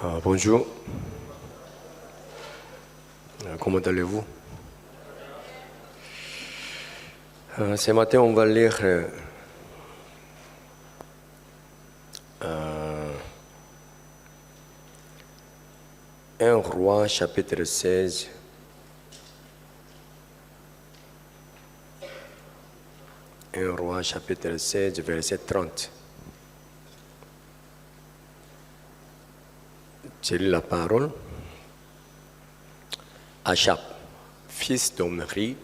Bonjour. Comment allez-vous? Ce matin, on va lire 1 Roi, chapitre 16. 1 Roi, chapitre 16, verset 30. J'ai lu la parole. Achab, fils d'Omri,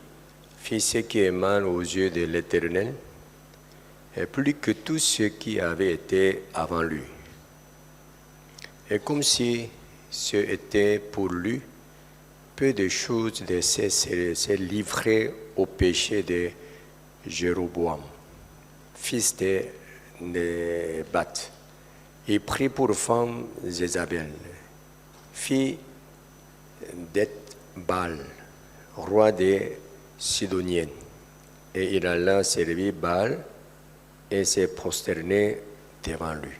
fit ce qui est mal aux yeux de l'Éternel, et plus que tous ceux qui avaient été avant lui. Et comme si ce était pour lui peu de choses de se livrer au péché de Jéroboam, fils de Nébat. Il prit pour femme Jézabel, fille d'Ethbal, roi des Sidoniens. Et il alla servir Baal et se prosterner devant lui.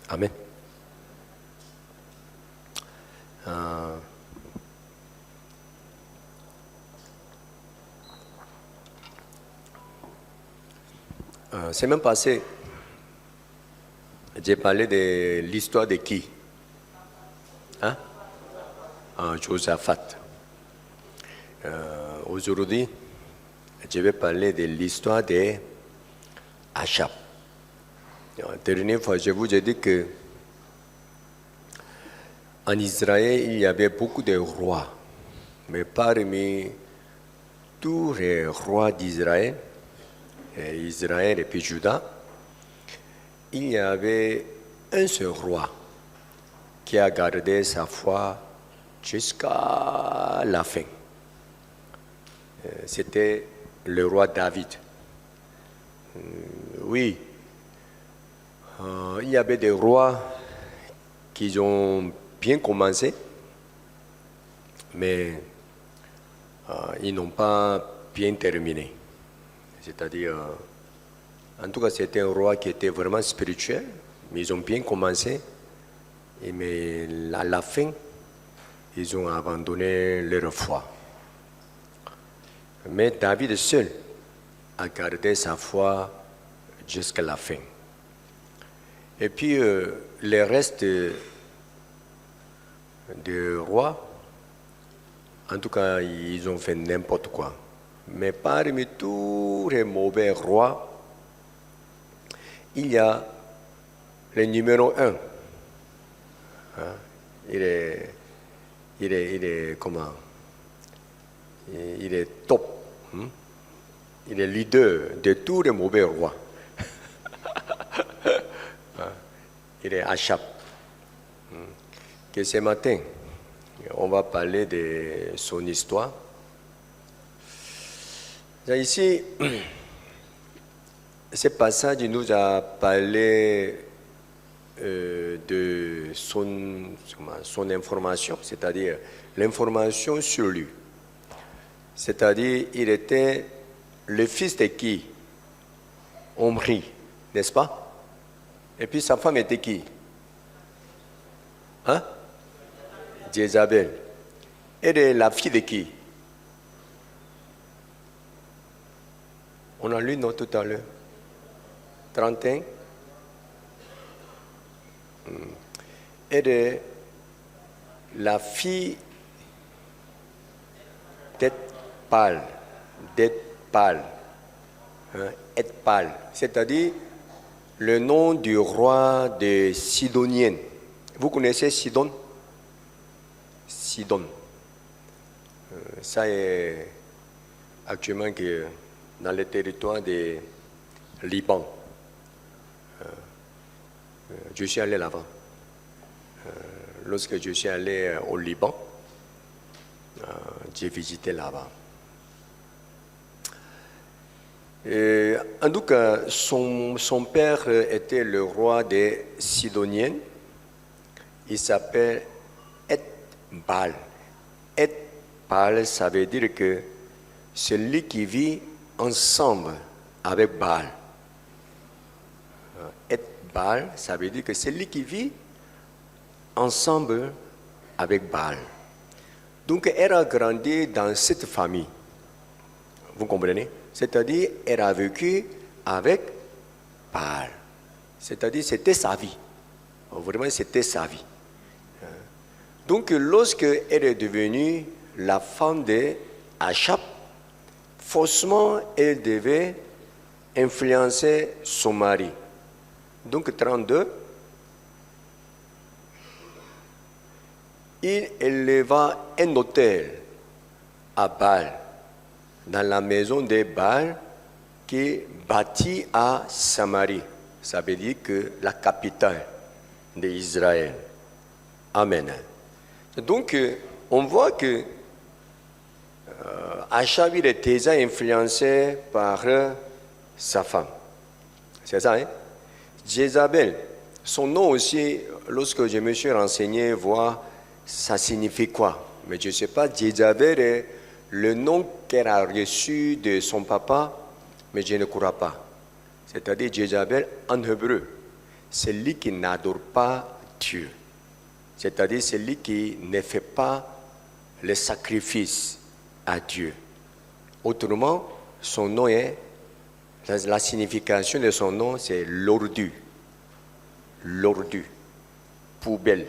Amen. Semaine passée, j'ai parlé de l'histoire de qui? Josaphat. Aujourd'hui, je vais parler de l'histoire de Achab. La dernière fois, je vous ai dit que en Israël, il y avait beaucoup de rois. Mais parmi tous les rois d'Israël, Israël et puis Juda, il y avait un seul roi qui a gardé sa foi jusqu'à la fin. C'était le roi David. Oui, il y avait des rois qui ont bien commencé, mais ils n'ont pas bien terminé. C'est-à-dire, en tout cas, c'était un roi qui était vraiment spirituel, mais ils ont bien commencé, mais à la fin, ils ont abandonné leur foi. Mais David seul a gardé sa foi jusqu'à la fin. Et puis, le reste des rois, en tout cas, ils ont fait n'importe quoi. Mais parmi tous les mauvais rois, il y a le numéro 1. Il est comment? Il est top. Il est leader de tous les mauvais rois. Il est Achab. Que ce matin, on va parler de son histoire. Ici, ce passage nous a parlé de son information, c'est-à-dire l'information sur lui. C'est-à-dire, il était le fils de qui? Omri, n'est-ce pas? Et puis sa femme était qui? Jézabel. Elle est la fille de qui? On a lu non tout à l'heure. 31. Elle est la fille d'Ethbal. Ethbal, c'est-à-dire le nom du roi des Sidoniens. Vous connaissez Sidon? Sidon. Ça est actuellement que dans le territoire du Liban. Je suis allé là-bas. Lorsque je suis allé au Liban, j'ai visité là-bas. En tout cas, son père était le roi des Sidoniens. Il s'appelle Ethbal. Ethbal, ça veut dire que celui qui vit ensemble avec Baal. Ethbal, ça veut dire que celui qui vit ensemble avec Baal. Donc elle a grandi dans cette famille. Vous comprenez? C'est-à-dire elle a vécu avec Baal. C'est-à-dire c'était sa vie. Vraiment c'était sa vie. Donc lorsqu'elle est devenue la femme d'Achab, forcément elle devait influencer son mari. Donc 32, il éleva un autel à Baal, dans la maison de Baal qui est bâtie à Samarie. Ça veut dire que la capitale d'Israël. Amen. Donc, on voit que Achab était déjà influencé par sa femme. C'est ça, hein? Jézabel, son nom aussi, lorsque je me suis renseigné, voir ça signifie quoi. Mais je ne sais pas, Jézabel est le nom qu'elle a reçu de son papa, mais je ne crois pas. C'est-à-dire Jézabel en hébreu, c'est lui qui n'adore pas Dieu. C'est-à-dire celui qui ne fait pas le sacrifice à Dieu. Autrement, son nom est, la signification de son nom, c'est l'ordu. L'ordu, poubelle.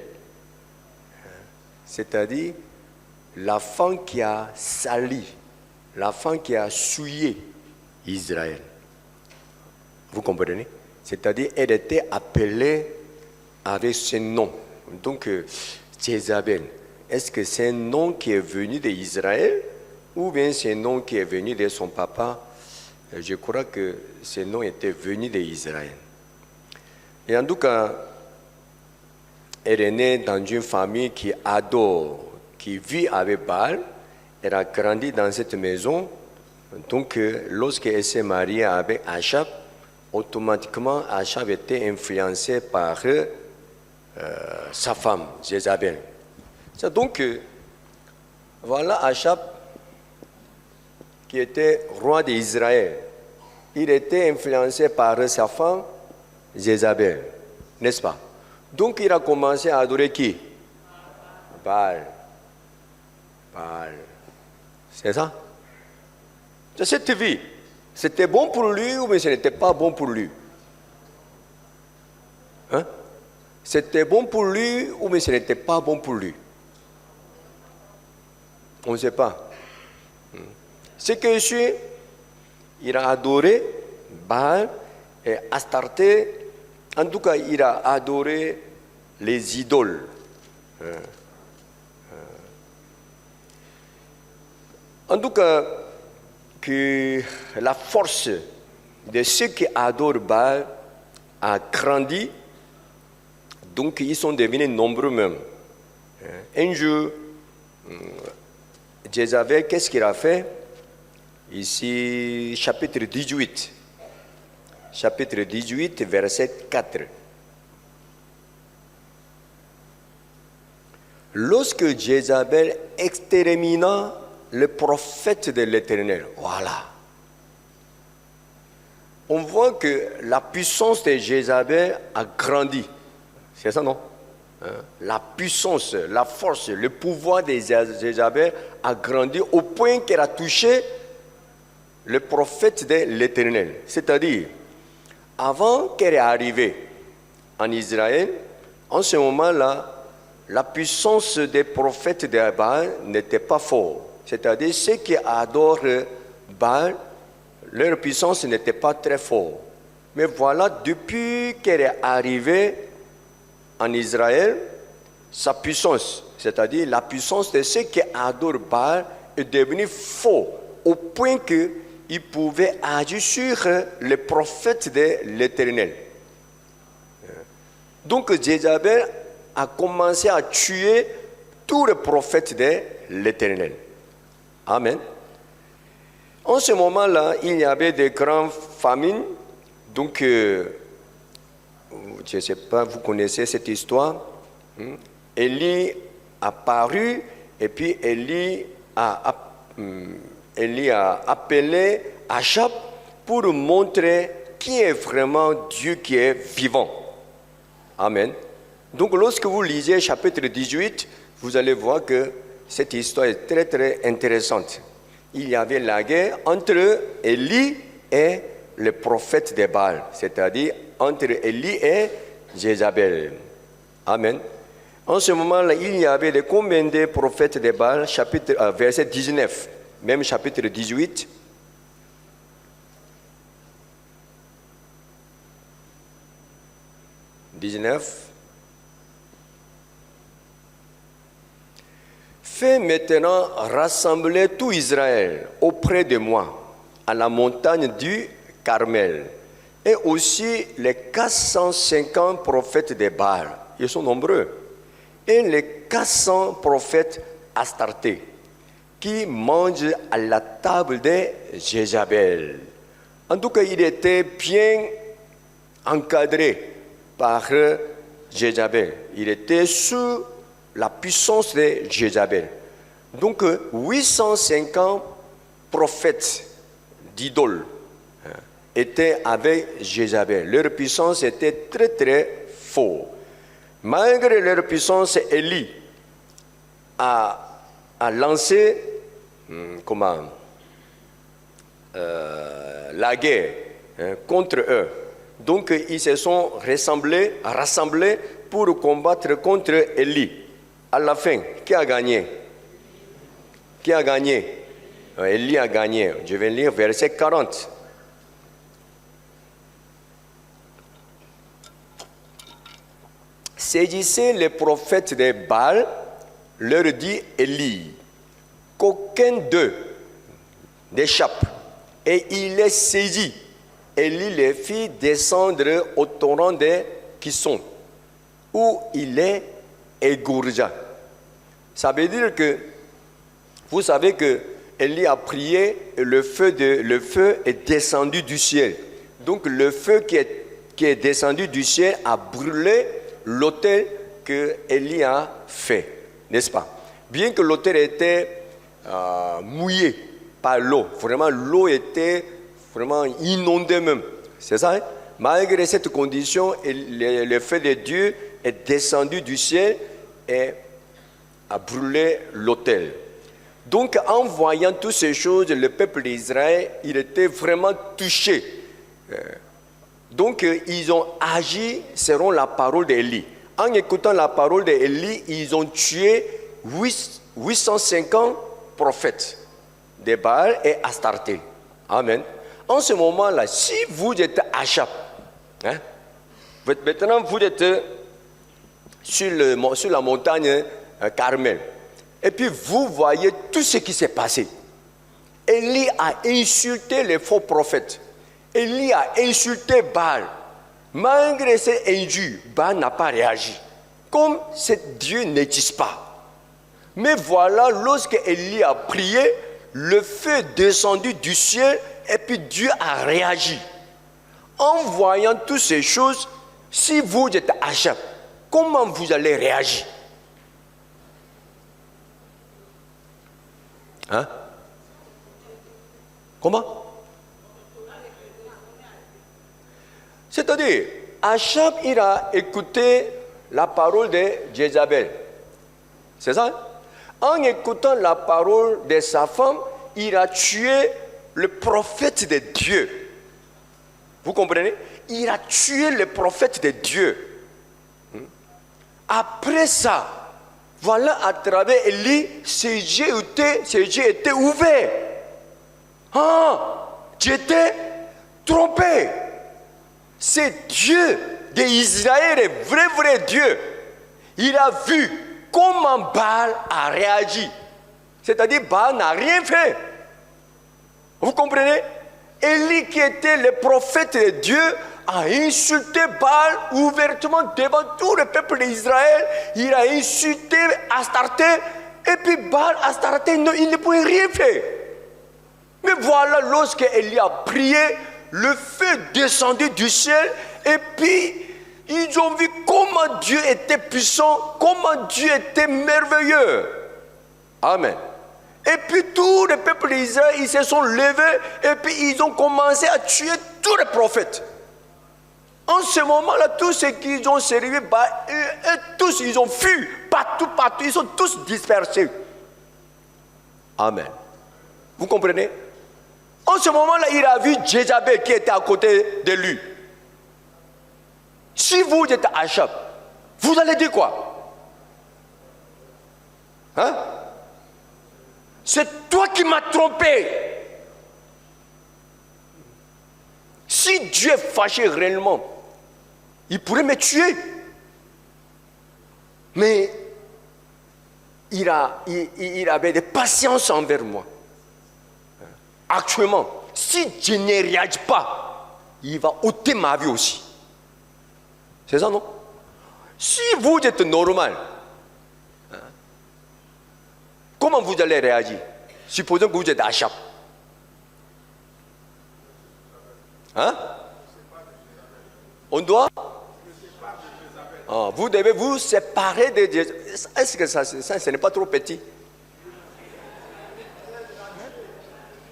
C'est-à-dire la femme qui a sali, la femme qui a souillé Israël. Vous comprenez? C'est-à-dire elle était appelée avec ce nom. Donc, Jézabel, est-ce que c'est un nom qui est venu d'Israël ou bien c'est un nom qui est venu de son papa? Je crois que ce nom était venu d'Israël. Et en tout cas, elle est née dans une famille qui adore, qui vit avec Baal. Elle a grandi dans cette maison. Donc, lorsqu'elle s'est mariée avec Achab, automatiquement, Achab était influencé par sa femme, Jézabel. Donc, voilà Achab qui était roi d'Israël. Il était influencé par sa femme, Jézabel, n'est-ce pas? Donc, il a commencé à adorer qui? Baal. Baal. C'est ça? C'est cette vie. C'était bon pour lui ou bien ce n'était pas bon pour lui? Hein? C'était bon pour lui ou bien ce n'était pas bon pour lui? On ne sait pas. Ce que je suis, il a adoré Baal et Astarté. En tout cas, il a adoré les idoles. En tout cas, que la force de ceux qui adorent Baal a grandi. Donc, ils sont devenus nombreux même. Un jour, Jézabel, qu'est-ce qu'il a fait? Ici, chapitre 18. Chapitre 18, verset 4. Lorsque Jézabel extermina le prophète de l'Éternel, voilà. On voit que la puissance de Jézabel a grandi. C'est ça, non? La puissance, la force, le pouvoir de Jézabel a grandi au point qu'elle a touché le prophète de l'Éternel. C'est-à-dire, avant qu'elle est arrivée en Israël, en ce moment-là, la puissance des prophètes de Baal n'était pas forte. C'est-à-dire, ceux qui adorent Baal, leur puissance n'était pas très forte. Mais voilà, depuis qu'elle est arrivée en Israël, sa puissance, c'est-à-dire la puissance de ceux qui adorent Baal, est devenue forte au point qu'ils pouvaient agir sur les prophètes de l'Éternel. Donc Jézabel a commencé à tuer tous les prophètes de l'Éternel. Amen. En ce moment-là, il y avait des grandes famines. Donc, je ne sais pas, vous connaissez cette histoire. Élie a paru et puis Élie a appelé Achab pour montrer qui est vraiment Dieu qui est vivant. Amen. Donc lorsque vous lisez chapitre 18, vous allez voir que cette histoire est très très intéressante. Il y avait la guerre entre Élie et le prophète de Baal, c'est-à-dire entre Élie et Jézabel. Amen. En ce moment-là, il y avait de combien de prophètes de Baal, verset 19, même chapitre 18. Fais maintenant rassembler tout Israël auprès de moi, à la montagne du Carmel, et aussi les 450 prophètes de Baal, ils sont nombreux, et les 400 prophètes Astarté, qui mangent à la table de Jézabel. En tout cas, il était bien encadré par Jézabel. Il était sous la puissance de Jézabel. Donc, 850 prophètes d'idoles étaient avec Jézabel. Leur puissance était très très forte. Malgré leur puissance, Élie a lancé la guerre contre eux. Donc, ils se sont rassemblés pour combattre contre Élie. À la fin, qui a gagné? Qui a gagné? Élie a gagné. Je vais lire verset 40. Saisissez les prophètes de Baal, leur dit Élie, qu'aucun d'eux n'échappe. Et il les saisit. Élie les fit descendre au torrent de Kison, où il les égorgea. Ça veut dire que, vous savez que Élie a prié et le feu est descendu du ciel. Donc le feu qui est descendu du ciel a brûlé l'autel que Élie a fait, n'est-ce pas? Bien que l'autel était mouillé par l'eau, vraiment l'eau était vraiment inondée même, c'est ça, hein? Malgré cette condition, le feu de Dieu est descendu du ciel et a brûlé l'autel. Donc, en voyant toutes ces choses, le peuple d'Israël, il était vraiment touché. Donc, ils ont agi selon la parole d'Élie. En écoutant la parole d'Élie, ils ont tué 850 prophètes de Baal et Astarté. Amen. En ce moment-là, si vous êtes à Achab, maintenant vous êtes sur la montagne Carmel, et puis vous voyez tout ce qui s'est passé. Élie a insulté les faux prophètes. Élie a insulté Baal. Malgré ces injures, Baal n'a pas réagi. Comme Dieu n'existe pas. Mais voilà, lorsque Élie a prié, le feu est descendu du ciel et puis Dieu a réagi. En voyant toutes ces choses, si vous êtes Achab, comment vous allez réagir? Hein? Comment? C'est-à-dire, Achab, il a écouté la parole de Jézabel. C'est ça? En écoutant la parole de sa femme, il a tué le prophète de Dieu. Vous comprenez? Il a tué le prophète de Dieu. Après ça, voilà, à travers Élie, ses yeux étaient ouverts. Ah, j'étais trompé. C'est Dieu d'Israël, le vrai Dieu. Il a vu comment Baal a réagi. C'est-à-dire, Baal n'a rien fait. Vous comprenez? Élie, qui était le prophète de Dieu, a insulté Baal ouvertement devant tout le peuple d'Israël. Il a insulté Astarté. Et puis Baal, Astarté, il ne pouvait rien faire. Mais voilà, lorsque Élie a prié, le feu est descendu du ciel. Et puis, ils ont vu comment Dieu était puissant, comment Dieu était merveilleux. Amen. Et puis tout le peuple d'Israël, ils se sont levés et puis ils ont commencé à tuer tous les prophètes. En ce moment-là, tous ceux qui ont servi, tous, ils ont fui partout, ils sont tous dispersés. Amen. Vous comprenez? En ce moment-là, il a vu Jézabel qui était à côté de lui. Si vous êtes Achab, vous allez dire quoi? Hein? C'est toi qui m'as trompé. Si Dieu est fâché réellement, il pourrait me tuer. Mais il avait de patience envers moi. Actuellement, si je ne réagis pas, il va ôter ma vie aussi. C'est ça, non? Si vous êtes normal, comment vous allez réagir? Supposons que vous êtes Achab. Hein? On doit? Vous devez vous séparer de Dieu. Est-ce que ça ce n'est pas trop petit?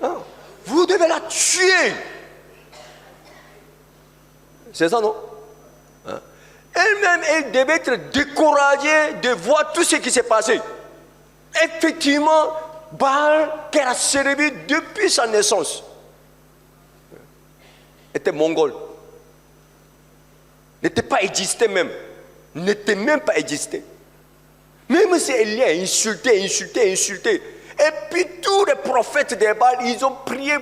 Non. Vous devez la tuer. C'est ça, non? Elle-même, elle devait être découragée de voir tout ce qui s'est passé. Effectivement, Baal, qu'elle a servi depuis sa naissance, était mongol. N'était pas existé même. N'était même pas existé. Même si Élie a insulté. Et puis tous les prophètes des Baal, ils ont prié.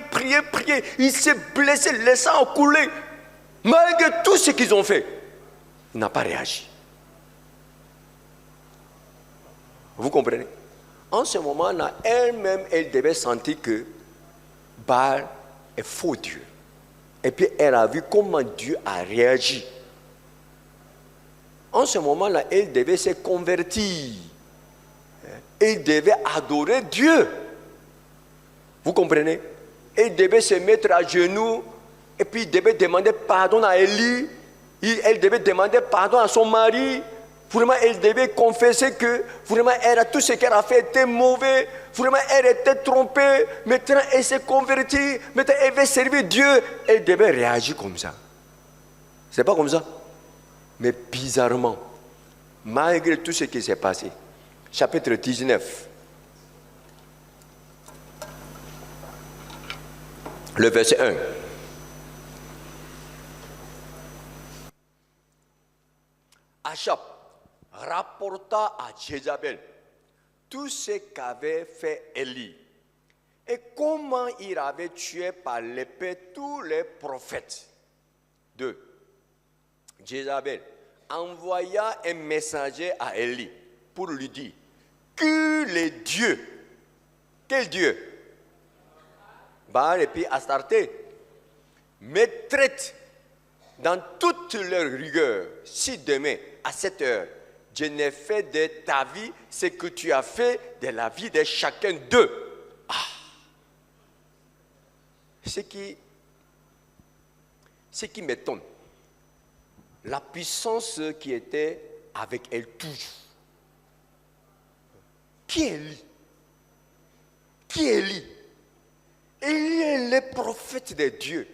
Ils s'est blessé, le sang a coulé. Malgré tout ce qu'ils ont fait, il n'a pas réagi. Vous comprenez? En ce moment-là, elle-même, elle devait sentir que Baal est faux Dieu. Et puis elle a vu comment Dieu a réagi. En ce moment-là, elle devait se convertir. Elle devait adorer Dieu. Vous comprenez? Elle devait se mettre à genoux et puis elle devait demander pardon à Élie. Elle devait demander pardon à son mari. Vraiment, elle devait confesser que vraiment, tout ce qu'elle a fait était mauvais. Vraiment, elle était trompée. Maintenant, elle s'est convertie. Maintenant, elle veut servir Dieu. Elle devait réagir comme ça. C'est pas comme ça. Mais bizarrement, malgré tout ce qui s'est passé, chapitre 19, le verset 1. Achab rapporta à Jézabel tout ce qu'avait fait Élie et comment il avait tué par l'épée tous les prophètes. 2. Jézabel envoya un messager à Élie pour lui dire que les dieux, quel Dieu? Baal et puis Astarté, me traitent dans toute leur rigueur si demain à cette heure je n'ai fait de ta vie ce que tu as fait de la vie de chacun d'eux. Ce qui m'étonne, la puissance qui était avec elle toujours. Qui est Élie? Qui est Élie? Élie est le prophète de Dieu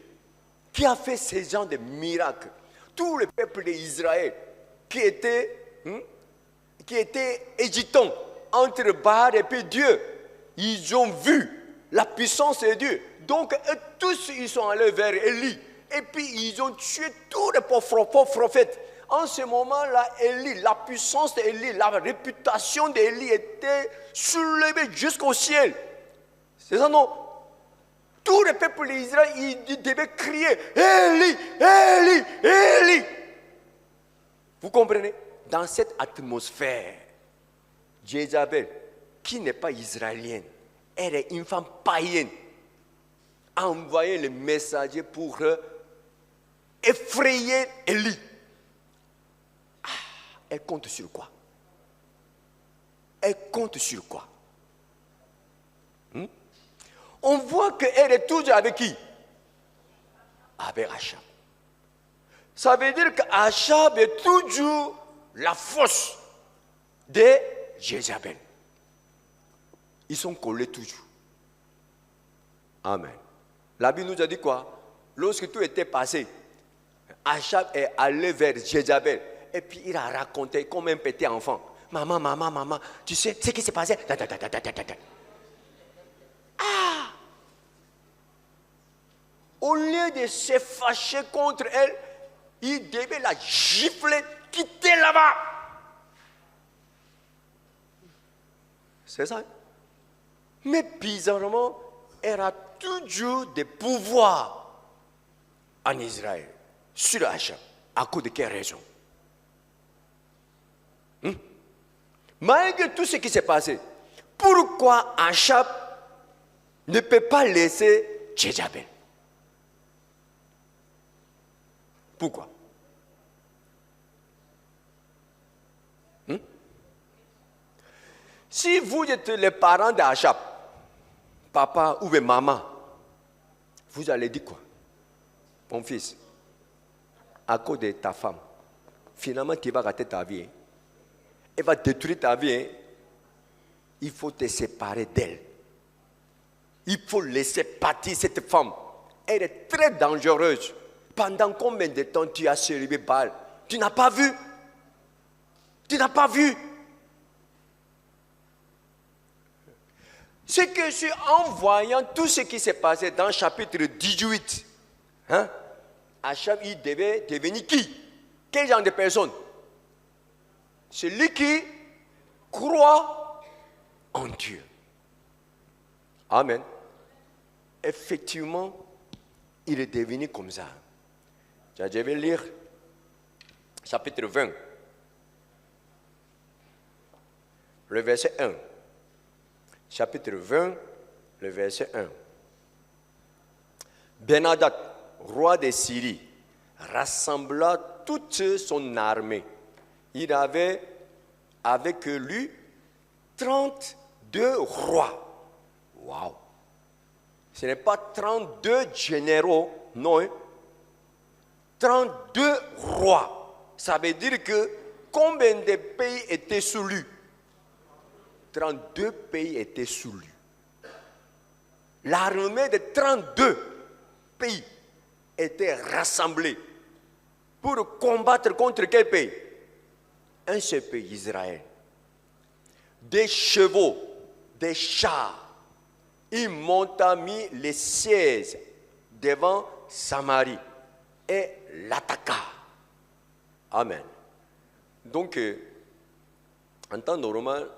qui a fait ces genres de miracles. Tout le peuple d'Israël qui était hésitant entre Baal et puis Dieu, ils ont vu la puissance de Dieu. Donc tous ils sont allés vers Élie. Et puis ils ont tué tous les pauvres prophètes. En ce moment-là, Élie, la puissance d'Élie, la réputation d'Élie était soulevée jusqu'au ciel. C'est ça, non? Tout le peuple d'Israël, il devait crier Élie, Élie, Élie. Vous comprenez? Dans cette atmosphère, Jézabel, qui n'est pas israélienne, elle est une femme païenne, a envoyé le messager pour effrayer Élie. Elle compte sur quoi? Elle compte sur quoi? On voit qu'elle est toujours avec qui? Avec Achab. Ça veut dire qu'Achab est toujours la force de Jézabel. Ils sont collés toujours. Amen. La Bible nous a dit quoi? Lorsque tout était passé, Achab est allé vers Jézabel. Et puis il a raconté comme un petit enfant. Maman, tu sais ce qui s'est passé? Ah! Au lieu de se fâcher contre elle, il devait la gifler, quitter là-bas. C'est ça. Mais bizarrement, elle a toujours des pouvoirs en Israël, sur Achab. À cause de quelle raison? Malgré tout ce qui s'est passé, pourquoi Achab ne peut pas laisser Jézabel? Pourquoi? Si vous êtes les parents d'Achab, papa ou maman, vous allez dire quoi? Mon fils, à cause de ta femme, finalement tu vas rater ta vie. Elle va détruire ta vie. Il faut te séparer d'elle. Il faut laisser partir cette femme. Elle est très dangereuse. Pendant combien de temps tu as servi Baal? Tu n'as pas vu? Tu n'as pas vu? C'est que c'est en voyant tout ce qui s'est passé dans le chapitre 18, Achab, il devait devenir qui? Quel genre de personne? Celui qui croit en Dieu. Amen. Effectivement, il est devenu comme ça. Je vais lire chapitre 20, le verset 1. Chapitre 20, le verset 1. Ben-Hadad, roi de Syrie, rassembla toute son armée. Il avait avec lui 32 rois. Waouh! Ce n'est pas 32 généraux, non. 32 rois. Ça veut dire que combien de pays étaient sous lui? 32 pays étaient sous lui. L'armée de 32 pays était rassemblée pour combattre contre quel pays? Un seul pays, Israël. Des chevaux, des chars. Il monta mis les sièges devant Samarie et l'attaqua. Amen. Donc, en temps normal,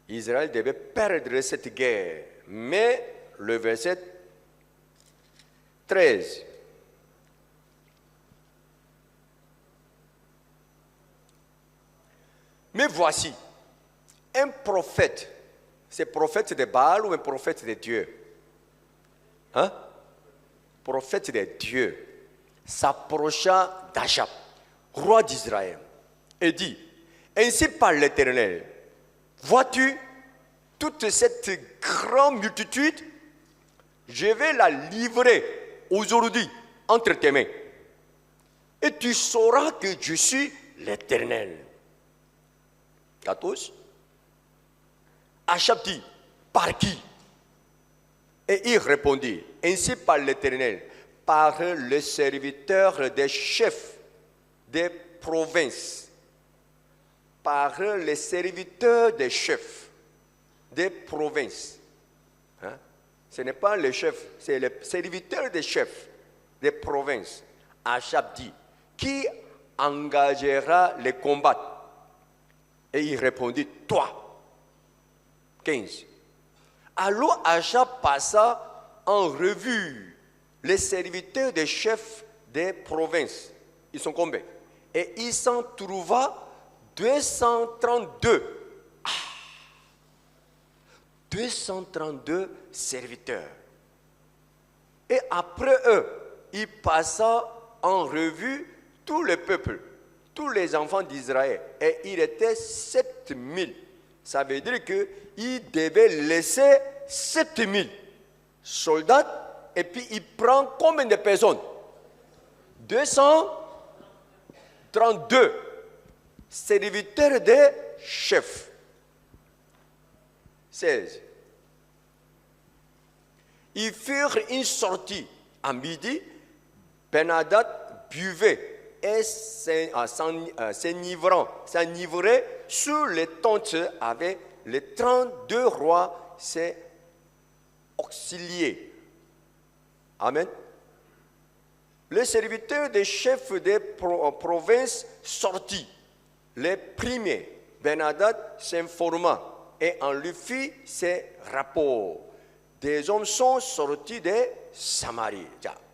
Israël devait perdre cette guerre. Mais le verset 13. Mais voici, un prophète, c'est prophète de Baal ou un prophète de Dieu? Prophète de Dieu, s'approcha d'Achab, roi d'Israël, et dit, ainsi parle l'Éternel, vois-tu toute cette grande multitude? Je vais la livrer aujourd'hui entre tes mains. Et tu sauras que je suis l'Éternel. 14. Achab dit, par qui? Et il répondit, ainsi par l'Éternel, par le serviteur des chefs des provinces. Par les serviteurs des chefs des provinces. Ce n'est pas les chefs, c'est les serviteurs des chefs des provinces. Achab dit, qui engagera les combats? Et il répondit, toi. 15. Alors Achab passa en revue les serviteurs des chefs des provinces. Ils sont combien? Et il s'en trouva 232. 232 serviteurs. Et après eux, il passa en revue tout le peuple, tous les enfants d'Israël. Et il était 7000. Ça veut dire qu'il devait laisser 7000 soldats. Et puis il prend combien de personnes? 232 serviteurs des chefs. 16. Ils firent une sortie à midi. Ben-Hadad buvait et s'enivrait sur les tentes avec les 32 rois, ses auxiliaires. Amen. Les serviteurs des chefs des provinces sortis, les premiers, Ben-Hadad s'informa et en lui fit ses rapports. Des hommes sont sortis de Samarie.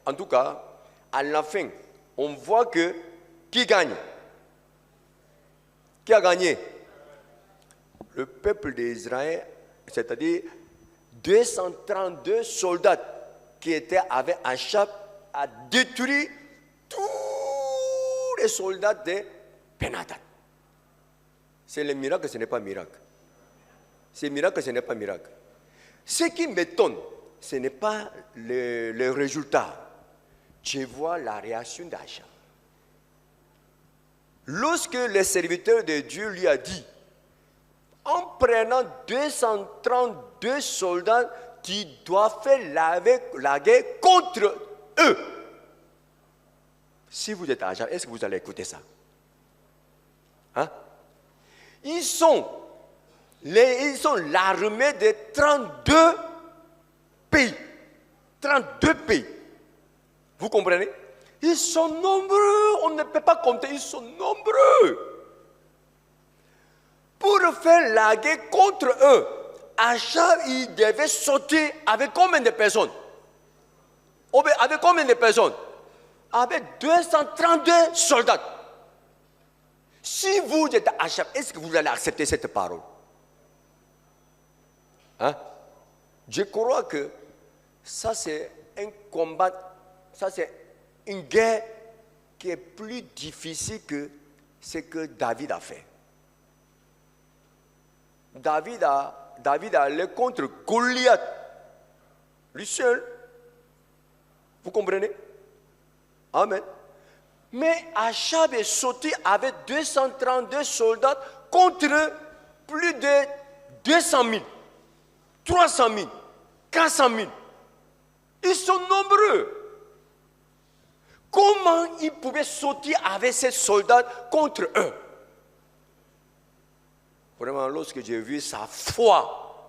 En tout cas, à la fin, on voit que qui gagne? Qui a gagné? Le peuple d'Israël, c'est-à-dire 232 soldats qui étaient avec Achab, a détruit tous les soldats de Ben-Hadad. C'est le miracle, ce n'est pas miracle. C'est miracle, ce n'est pas miracle. Ce qui m'étonne, ce n'est pas le résultat. Je vois la réaction d'Achab. Lorsque le serviteur de Dieu lui a dit, en prenant 232 soldats qui doivent faire la guerre contre eux. Si vous êtes Achab, est-ce que vous allez écouter ça? Hein? Ils sont l'armée de 32 pays. 32 pays. Vous comprenez? Ils sont nombreux, on ne peut pas compter, ils sont nombreux. Pour faire la guerre contre eux, Achab, il devait sauter avec combien de personnes? Avec combien de personnes? Avec 232 soldats. Si vous êtes Achab, est-ce que vous allez accepter cette parole? Hein? Je crois que ça c'est un combat, ça c'est une guerre qui est plus difficile que ce que David a fait. David allait contre Goliath, lui seul. Vous comprenez? Amen. Mais Achab est sauté avec 232 soldats contre plus de 200 000, 300 000, 400 000. Ils sont nombreux. Comment ils pouvaient sauter avec ces soldats contre eux? Vraiment, lorsque j'ai vu sa foi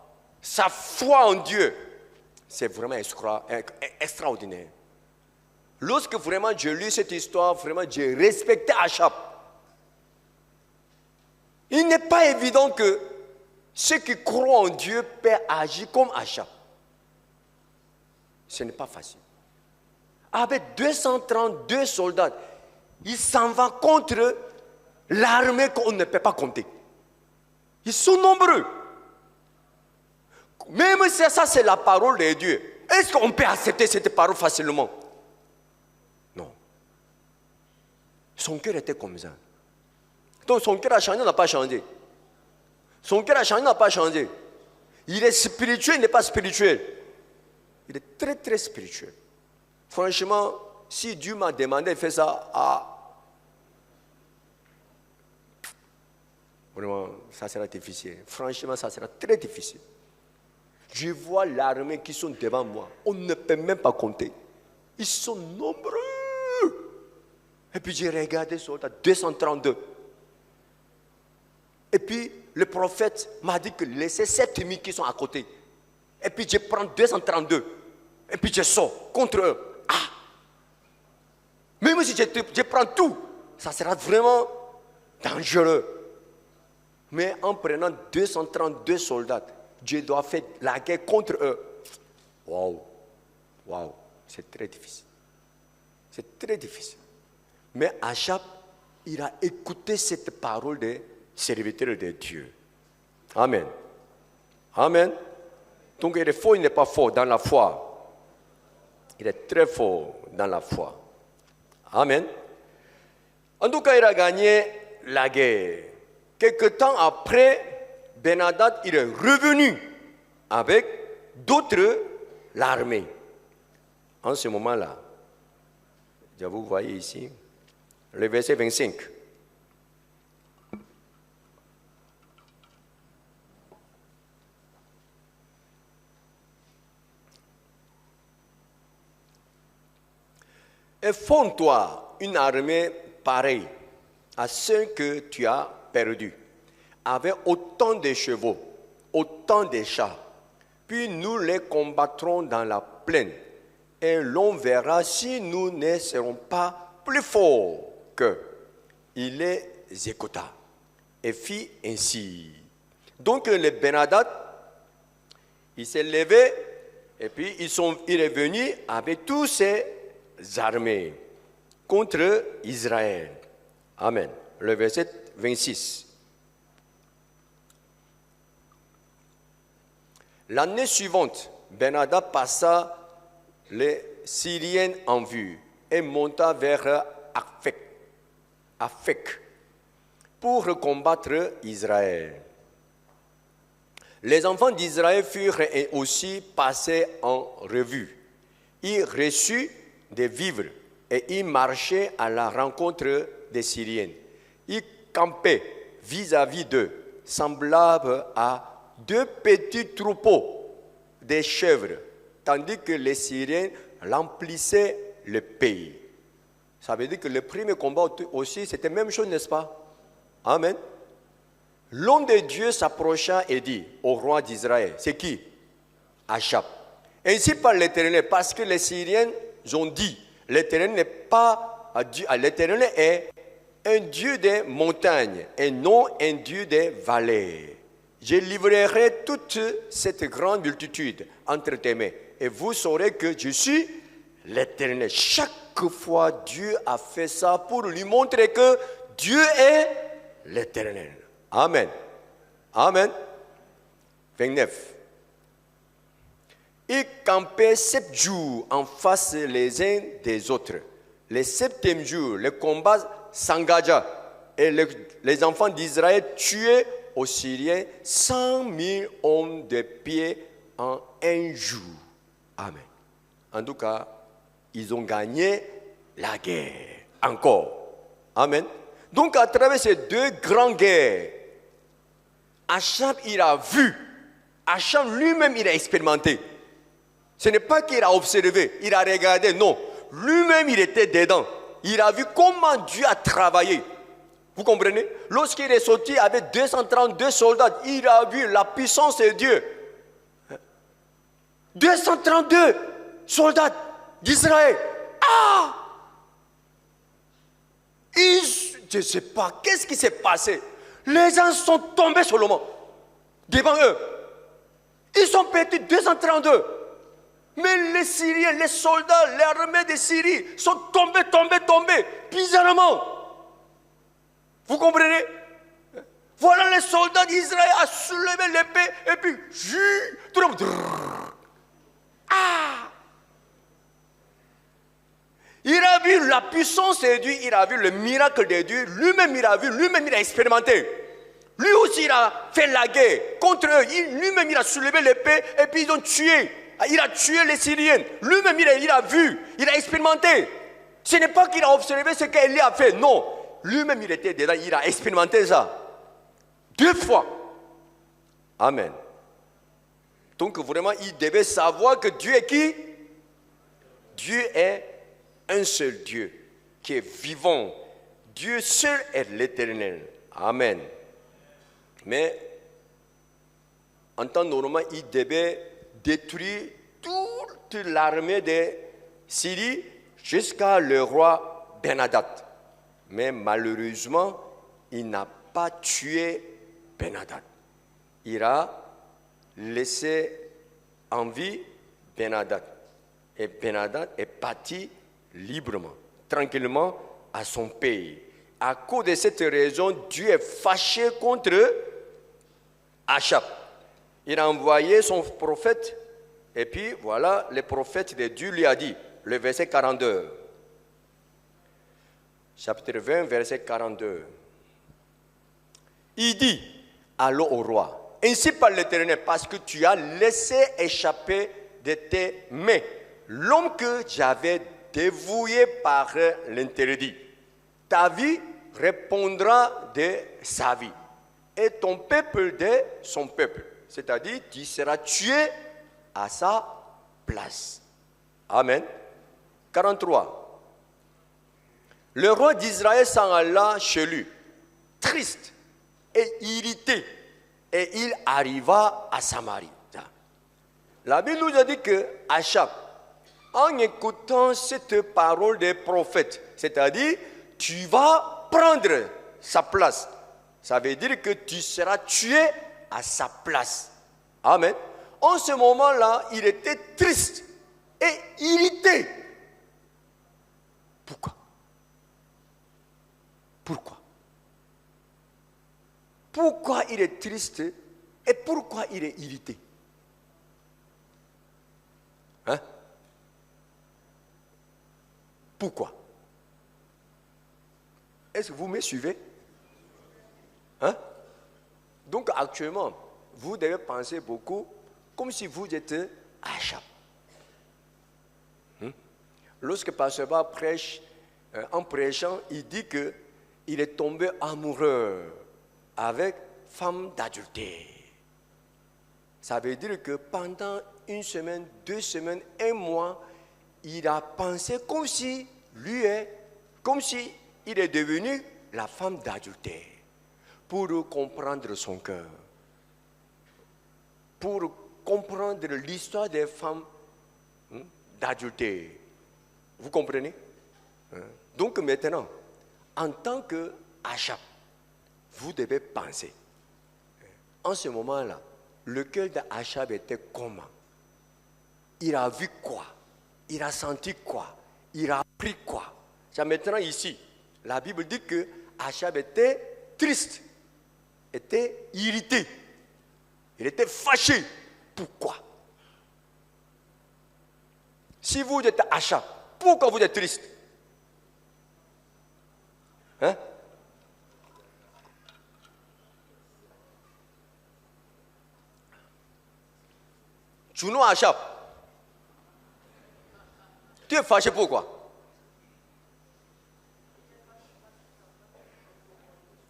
en Dieu, c'est vraiment extraordinaire. Lorsque vraiment j'ai lu cette histoire, vraiment j'ai respecté Achab. Il n'est pas évident que ceux qui croient en Dieu peuvent agir comme Achab. Ce n'est pas facile. Avec 232 soldats, il s'en va contre l'armée qu'on ne peut pas compter. Ils sont nombreux. Même si ça c'est la parole de Dieu, est-ce qu'on peut accepter cette parole facilement? Non. Son cœur était comme ça. Donc son cœur a changé, n'a pas changé. Son cœur a changé, n'a pas changé. Il est spirituel, il n'est pas spirituel. Il est très très spirituel. Franchement, si Dieu m'a demandé de faire ça vraiment, ça sera difficile. Franchement, ça sera très difficile. Je vois l'armée qui sont devant moi. On ne peut même pas compter. Ils sont nombreux. Et puis j'ai regardé sur 232. Et puis le prophète m'a dit que laissez 7000 qui sont à côté. Et puis je prends 232. Et puis je sors contre eux. Même si je prends tout, ça sera vraiment dangereux. Mais en prenant 232 soldats, Dieu doit faire la guerre contre eux. Waouh, c'est très difficile. C'est très difficile. Mais Achab, il a écouté cette parole des serviteurs de Dieu. Amen. Amen. Donc il est fort, il n'est pas fort dans la foi. Il est très fort dans la foi. Amen. En tout cas, il a gagné la guerre. Quelque temps après, Ben-Hadad, il est revenu avec d'autres l'armée. En ce moment-là, vous voyez ici, le verset 25. Et fonde-toi une armée pareille à celle que tu as perdue, avec autant de chevaux, autant de chars. Puis nous les combattrons dans la plaine, et l'on verra si nous ne serons pas plus forts qu'eux. Il les écouta et fit ainsi. Donc le Ben-Hadad, il s'est levé et puis il est venu avec tous ses armées contre Israël. Amen. Le verset 26. L'année suivante, Ben-Hadad passa les Syriens en vue et monta vers Aphek pour combattre Israël. Les enfants d'Israël furent aussi passés en revue. Ils reçurent des vivres et ils marchaient à la rencontre des Syriens. Ils campaient vis-à-vis d'eux, semblables à deux petits troupeaux de chèvres, tandis que les Syriens remplissaient le pays. Ça veut dire que le premier combat aussi, c'était la même chose, n'est-ce pas? Amen. L'homme de Dieu s'approcha et dit au roi d'Israël, c'est qui? Achab. Ainsi par l'Éternel, parce que les Syriens ont dit, l'Éternel n'est pas Dieu, l'Éternel est un Dieu des montagnes et non un Dieu des vallées. Je livrerai toute cette grande multitude entre tes mains et vous saurez que je suis l'Éternel. Chaque fois, Dieu a fait ça pour lui montrer que Dieu est l'Éternel. Amen. Amen. 29. Ils campaient 7 jours en face les uns des autres. Le 7e jour, le combat s'engagea et les enfants d'Israël tuaient aux Syriens 100 000 hommes de pied en un jour. Amen. En tout cas, ils ont gagné la guerre. Encore. Amen. Donc, à travers ces deux grandes guerres, Achab, il a vu. Achab lui-même, il a expérimenté. Ce n'est pas qu'il a observé, il a regardé, non. Lui-même, il était dedans. Il a vu comment Dieu a travaillé. Vous comprenez? Lorsqu'il est sorti avec 232 soldats, il a vu la puissance de Dieu. 232 soldats d'Israël. Ah! Je ne sais pas, qu'est-ce qui s'est passé? Les gens sont tombés sur le monde, devant eux. Ils sont pétés 232. Mais les Syriens, les soldats, l'armée de Syrie sont tombés, bizarrement. Vous comprenez? Voilà les soldats d'Israël à soulever l'épée et puis, tout le monde. Ah! Il a vu la puissance de Dieu, il a vu le miracle de Dieu, lui-même il a vu, lui-même il a expérimenté. Lui aussi il a fait la guerre contre eux, lui-même il a soulevé l'épée et puis ils ont tué. Il a tué les Syriens, lui-même il a vu, il a expérimenté. Ce n'est pas qu'il a observé ce qu'Élie a fait, non. Lui-même il était dedans, il a expérimenté ça. 2 fois. Amen. Donc vraiment il devait savoir que Dieu est qui? Dieu est un seul Dieu qui est vivant. Dieu seul est l'Éternel. Amen. Mais en temps normal, il devait détruire toute l'armée de Syrie jusqu'à le roi Ben-Hadad. Mais malheureusement, il n'a pas tué Ben-Hadad. Il a laissé en vie Ben-Hadad. Et Ben-Hadad est parti librement, tranquillement à son pays. À cause de cette raison, Dieu est fâché contre Achab. Il a envoyé son prophète, et puis voilà, le prophète de Dieu lui a dit, le verset 42. Chapitre 20, verset 42. Il dit, allons au roi, ainsi par l'Éternel, parce que tu as laissé échapper de tes mains l'homme que j'avais dévoué par l'interdit. Ta vie répondra de sa vie et ton peuple de son peuple. C'est-à-dire, tu seras tué à sa place. Amen. 43. Le roi d'Israël s'en alla chez lui, triste et irrité, et il arriva à Samarie. La Bible nous a dit que Achab, en écoutant cette parole des prophètes, c'est-à-dire, tu vas prendre sa place. Ça veut dire que tu seras tué à sa place. Amen. En ce moment-là, il était triste et irrité. Pourquoi? Pourquoi? Pourquoi il est triste et pourquoi il est irrité? Hein? Pourquoi? Est-ce que vous me suivez? Hein? Donc actuellement, vous devez penser beaucoup comme si vous étiez Achab. Lorsque Pasteur Ba prêche, en prêchant, il dit qu'il est tombé amoureux avec femme d'adultère. Ça veut dire que pendant une semaine, 2 semaines, 1 mois, il a pensé comme si il est devenu la femme d'adultère. Pour comprendre son cœur, pour comprendre l'histoire des femmes d'adultère. Vous comprenez? Donc maintenant, en tant qu'Achab, vous devez penser. En ce moment-là, le cœur d'Achab était comment? Il a vu quoi? Il a senti quoi? Il a appris quoi? C'est maintenant ici, la Bible dit que Achab était triste, était irrité, il était fâché. Pourquoi? Si vous êtes Achab, pourquoi vous êtes triste? Hein? Tu nous Achab. Tu es fâché pourquoi?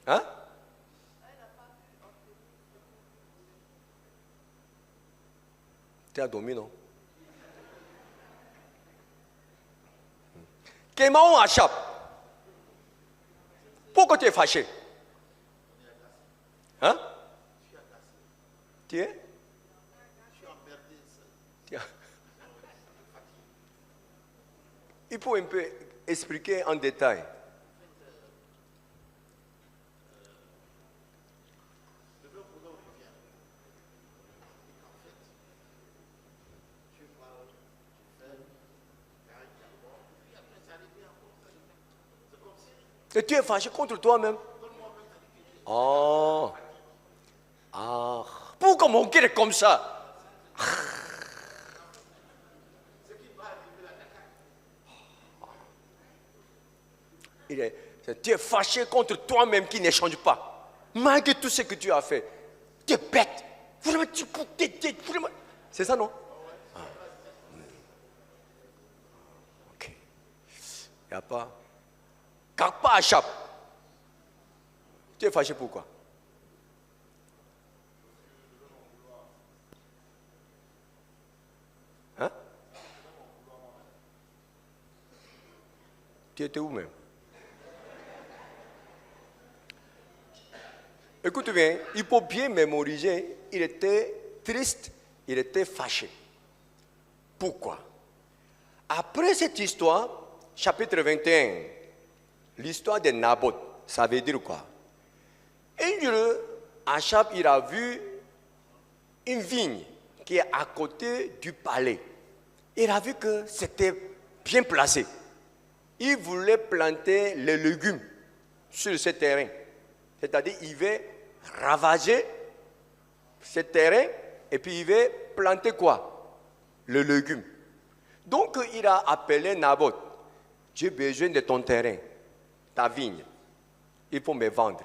Hein? Tu as dormi, non? Comment Achab? Pourquoi tu es fâché? Hein? Tu es? Il faut un peu expliquer en détail. Et tu es fâché contre toi-même. Oh. Ah. Pourquoi mon cœur est comme ça? Tu es fâché contre toi-même qui n'échange pas. Malgré tout ce que tu as fait. Tu es bête. Vraiment, vraiment. C'est ça, non? Ah. Ok. Il n'y a pas. Car pas Achab. Tu es fâché pourquoi? Hein? Tu étais où même? Écoute bien, il faut bien mémoriser, il était triste, il était fâché. Pourquoi? Après cette histoire, chapitre 21, l'histoire de Naboth, ça veut dire quoi? Un jour, Achab, il a vu une vigne qui est à côté du palais. Il a vu que c'était bien placé. Il voulait planter les légumes sur ce terrain. C'est-à-dire, il va ravager ce terrain et puis il va planter quoi? Le légume. Donc, il a appelé Naboth. J'ai besoin de ton terrain, ta vigne. Il faut me vendre.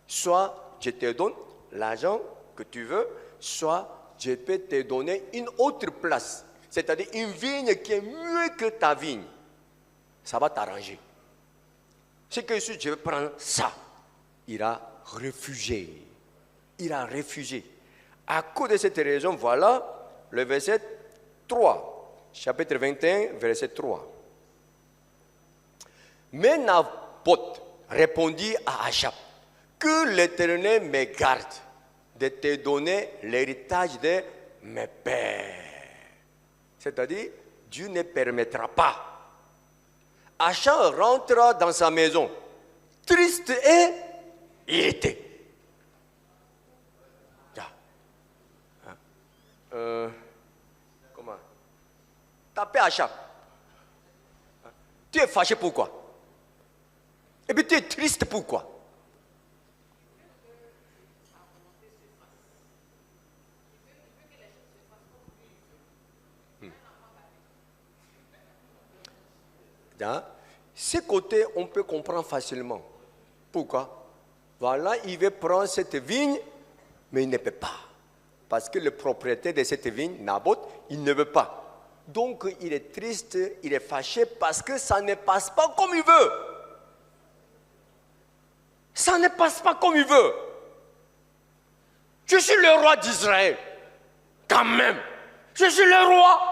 Soit je te donne l'argent que tu veux, soit je peux te donner une autre place. C'est-à-dire une vigne qui est mieux que ta vigne. Ça va t'arranger. C'est que si je veux prendre ça, il a refusé. Il a refusé. À cause de cette raison, voilà le verset 3. Chapitre 21, verset 3. Mais Naboth répondit à Achab, que l'Éternel me garde de te donner l'héritage de mes pères. C'est-à-dire, Dieu ne permettra pas. Achab rentra dans sa maison, triste et irrité. Comment? Tapez Achab. Tu es fâché pourquoi? Et puis tu es triste pourquoi? Dans ce côté, on peut comprendre facilement. Pourquoi? Voilà, il veut prendre cette vigne, mais il ne peut pas. Parce que le propriétaire de cette vigne, Naboth, il ne veut pas. Donc, il est triste, il est fâché parce que ça ne passe pas comme il veut. Ça ne passe pas comme il veut. Je suis le roi d'Israël. Quand même. Je suis le roi.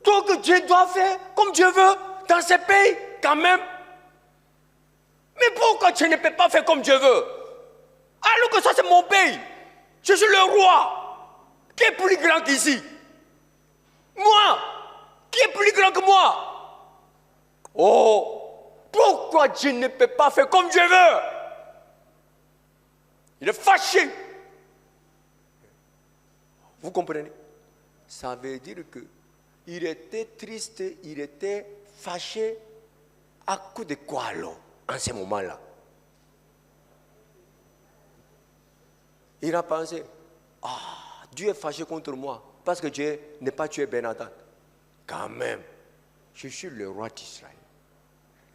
Donc Dieu doit faire comme Dieu veut dans ce pays, quand même. Mais pourquoi tu ne peux pas faire comme Dieu veut? Alors que ça c'est mon pays. Je suis le roi. Qui est plus grand qu'ici? Moi. Qui est plus grand que moi? Oh, pourquoi Dieu ne peut pas faire comme Dieu veut? Il est fâché. Vous comprenez? Ça veut dire que il était triste, il était fâché à cause de quoi alors, en ce moment-là? Il a pensé, Dieu est fâché contre moi parce que Dieu n'est pas tué Ben-Hadad. Quand même, je suis le roi d'Israël.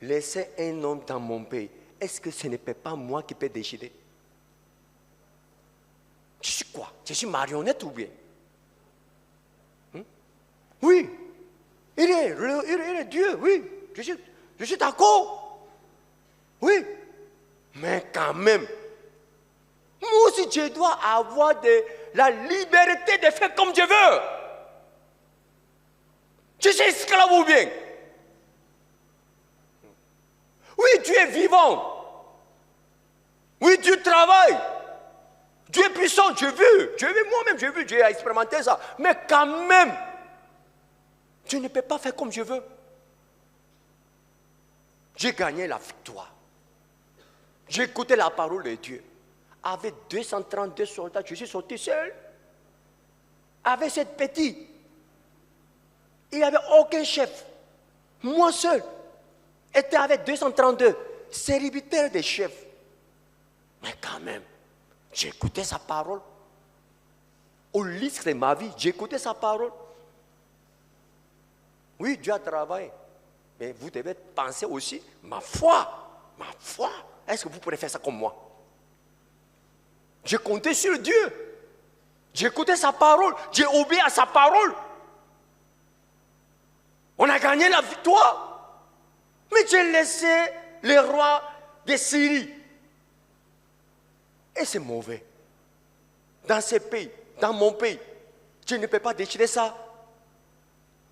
Laissez un homme dans mon pays. Est-ce que ce n'est pas moi qui peux décider? Je suis quoi? Je suis marionnette ou bien? Oui, il est Dieu, oui, je suis d'accord. Oui, mais quand même, moi aussi je dois avoir la liberté de faire comme je veux. Je suis esclave ou bien? Oui, Dieu est vivant. Oui, Dieu travaille. Dieu est puissant, j'ai vu moi-même, j'ai expérimenté ça. Mais quand même, je ne peux pas faire comme je veux. J'ai gagné la victoire. J'ai écouté la parole de Dieu. Avec 232 soldats, je suis sorti seul. Avec cette petite. Il n'y avait aucun chef. Moi seul. Était avec 232 serviteurs des chefs. Mais quand même, j'ai écouté sa parole. Au risque de ma vie, j'ai écouté sa parole. Oui, Dieu a travaillé. Mais vous devez penser aussi, ma foi, est-ce que vous pourrez faire ça comme moi? J'ai compté sur Dieu. J'ai écouté sa parole. J'ai obéi à sa parole. On a gagné la victoire. Mais j'ai laissé le roi de Syrie. Et c'est mauvais. Dans ce pays, dans mon pays, je ne peux pas déchirer ça.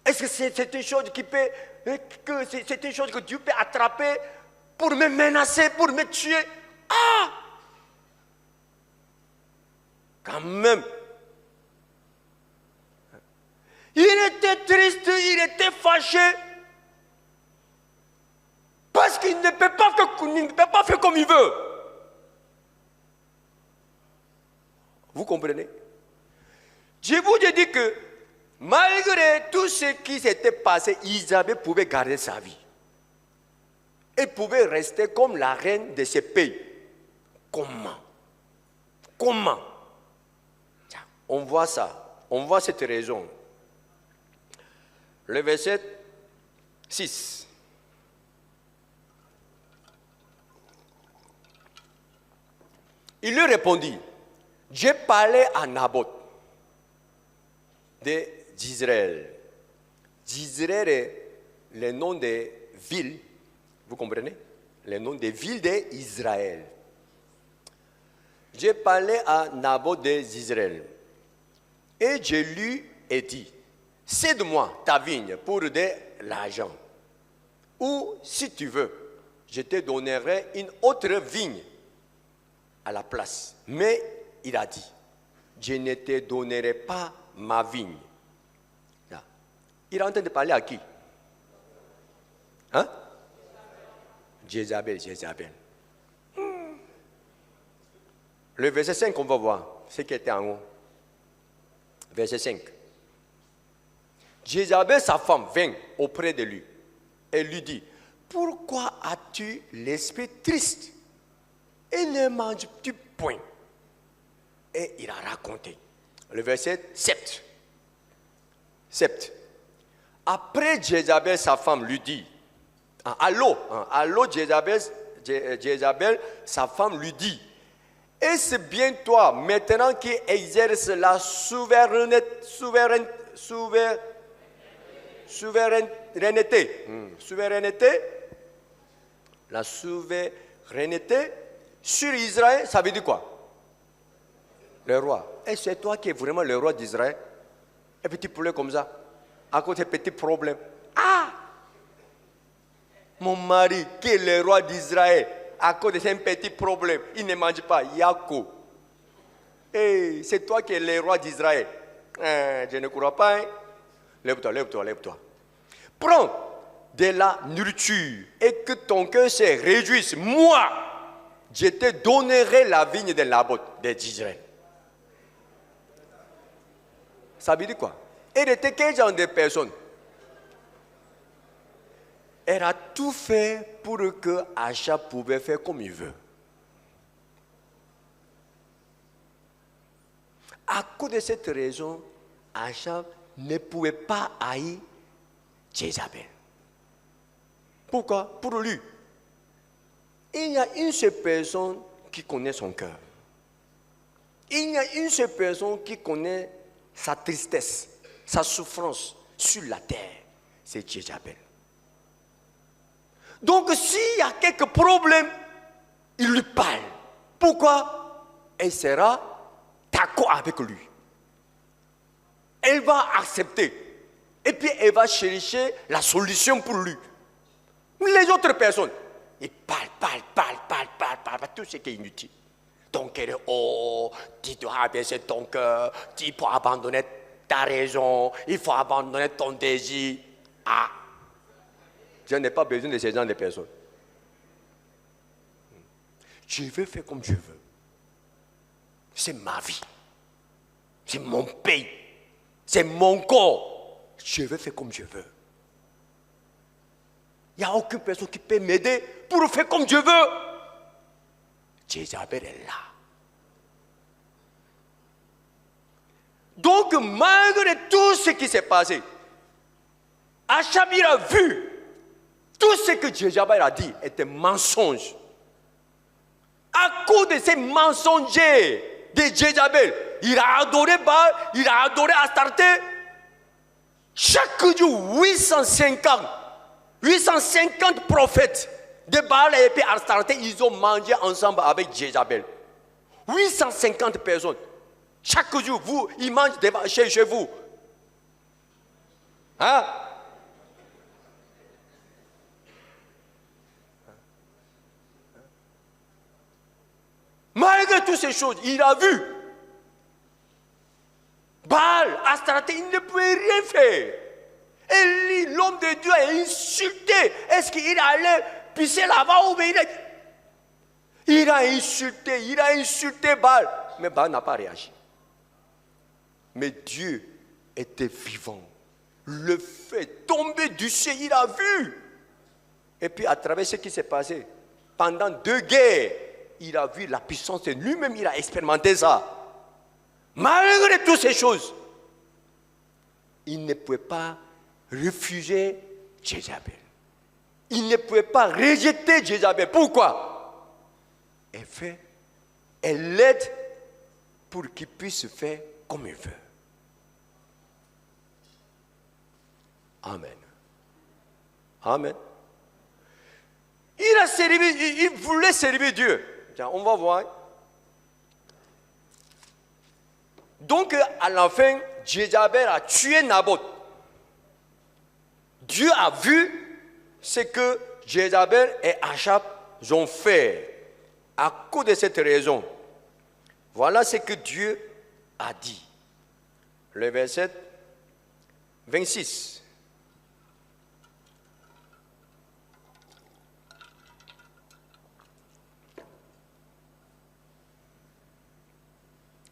Est-ce que c'est une chose c'est une chose que Dieu peut attraper pour me menacer, pour me tuer? Quand même. Il était triste, il était fâché. Parce qu'il ne peut pas faire comme il veut. Vous comprenez? Je vous ai dit que malgré tout ce qui s'était passé, Isabelle pouvait garder sa vie. Elle pouvait rester comme la reine de ce pays. Comment? On voit ça. On voit cette raison. Le verset 6. Il lui répondit, j'ai parlé à Naboth d'Israël. D'Israël est le nom des villes, vous comprenez? Le nom des villes d'Israël. J'ai parlé à Naboth d'Israël. Et je lui ai dit, cède-moi ta vigne pour de l'argent. Ou, si tu veux, je te donnerai une autre vigne à la place. Mais il a dit, je ne te donnerai pas ma vigne. Là. Il est en train de parler à qui? Hein? Jézabel. Le verset 5, on va voir ce qui était en haut. Verset 5. Jézabel, sa femme, vint auprès de lui et lui dit, pourquoi as-tu l'esprit triste et ne manges-tu point? Et il a raconté. Le verset 7. Après, Jézabel, sa femme, lui dit, allô, Jézabel, sa femme lui dit, est-ce bien toi, maintenant qui exerces la souveraineté, la souveraineté sur Israël, ça veut dire quoi? Le roi. Et c'est toi qui es vraiment le roi d'Israël? Un petit poulet comme ça, à cause de petits problèmes. Mon mari, qui est le roi d'Israël, à cause de ces petits problèmes, il ne mange pas. Yako. Hey, c'est toi qui es le roi d'Israël. Je ne crois pas. Hein? Lève-toi. Prends de la nourriture et que ton cœur se réjouisse. Moi, je te donnerai la vigne de Naboth d'Israël. Ça veut dire quoi? Elle était quel genre de personne? Elle a tout fait pour que Acha pouvait faire comme il veut. À cause de cette raison, Acha ne pouvait pas haïr Jézabel. Pourquoi? Pour lui, il y a une seule personne qui connaît son cœur. Il y a une seule personne qui connaît sa tristesse, sa souffrance sur la terre. C'est Jézabel. Donc, s'il y a quelques problèmes, il lui parle. Pourquoi? Elle sera d'accord avec lui. Elle va accepter. Et puis, elle va chercher la solution pour lui. Les autres personnes, ils parlent, tout ce qui est inutile. Ton cœur est haut, tu dois abaisser ton cœur, tu peux abandonner ta raison, il faut abandonner ton désir. Je n'ai pas besoin de ces gens de personnes. Je veux faire comme je veux. C'est ma vie. C'est mon pays. C'est mon corps. Je veux faire comme je veux. Il n'y a aucune personne qui peut m'aider pour faire comme je veux. Jézabel est là. Donc, malgré tout ce qui s'est passé, Achabir a vu tout ce que Jézabel a dit était mensonge. À cause de ces mensongers de Jézabel, il a adoré Baal, il a adoré Astarté. Chaque jour, 850 prophètes de Baal et puis Astarté, ils ont mangé ensemble avec Jézabel. 850 personnes. Chaque jour, ils mangent chez vous. Hein? Malgré toutes ces choses, il a vu. Baal, Astarté, il ne pouvait rien faire. Élie, l'homme de Dieu, a insulté. Est-ce qu'il allait pisser là-bas ou bien il a insulté Baal. Mais Baal n'a pas réagi. Mais Dieu était vivant. Le fait tomber du ciel, il a vu. Et puis à travers ce qui s'est passé, pendant 2 guerres, il a vu la puissance de lui-même, il a expérimenté ça. Malgré toutes ces choses, il ne pouvait pas refuser Jézabel. Il ne pouvait pas rejeter Jézabel. Pourquoi? Elle l'aide pour qu'il puisse faire comme il veut. Amen. Amen. Il voulait servir Dieu. Tiens, on va voir. Donc, à la fin, Jézabel a tué Naboth. Dieu a vu ce que Jézabel et Achab ont fait. À cause de cette raison, voilà ce que Dieu a dit. Le verset 26.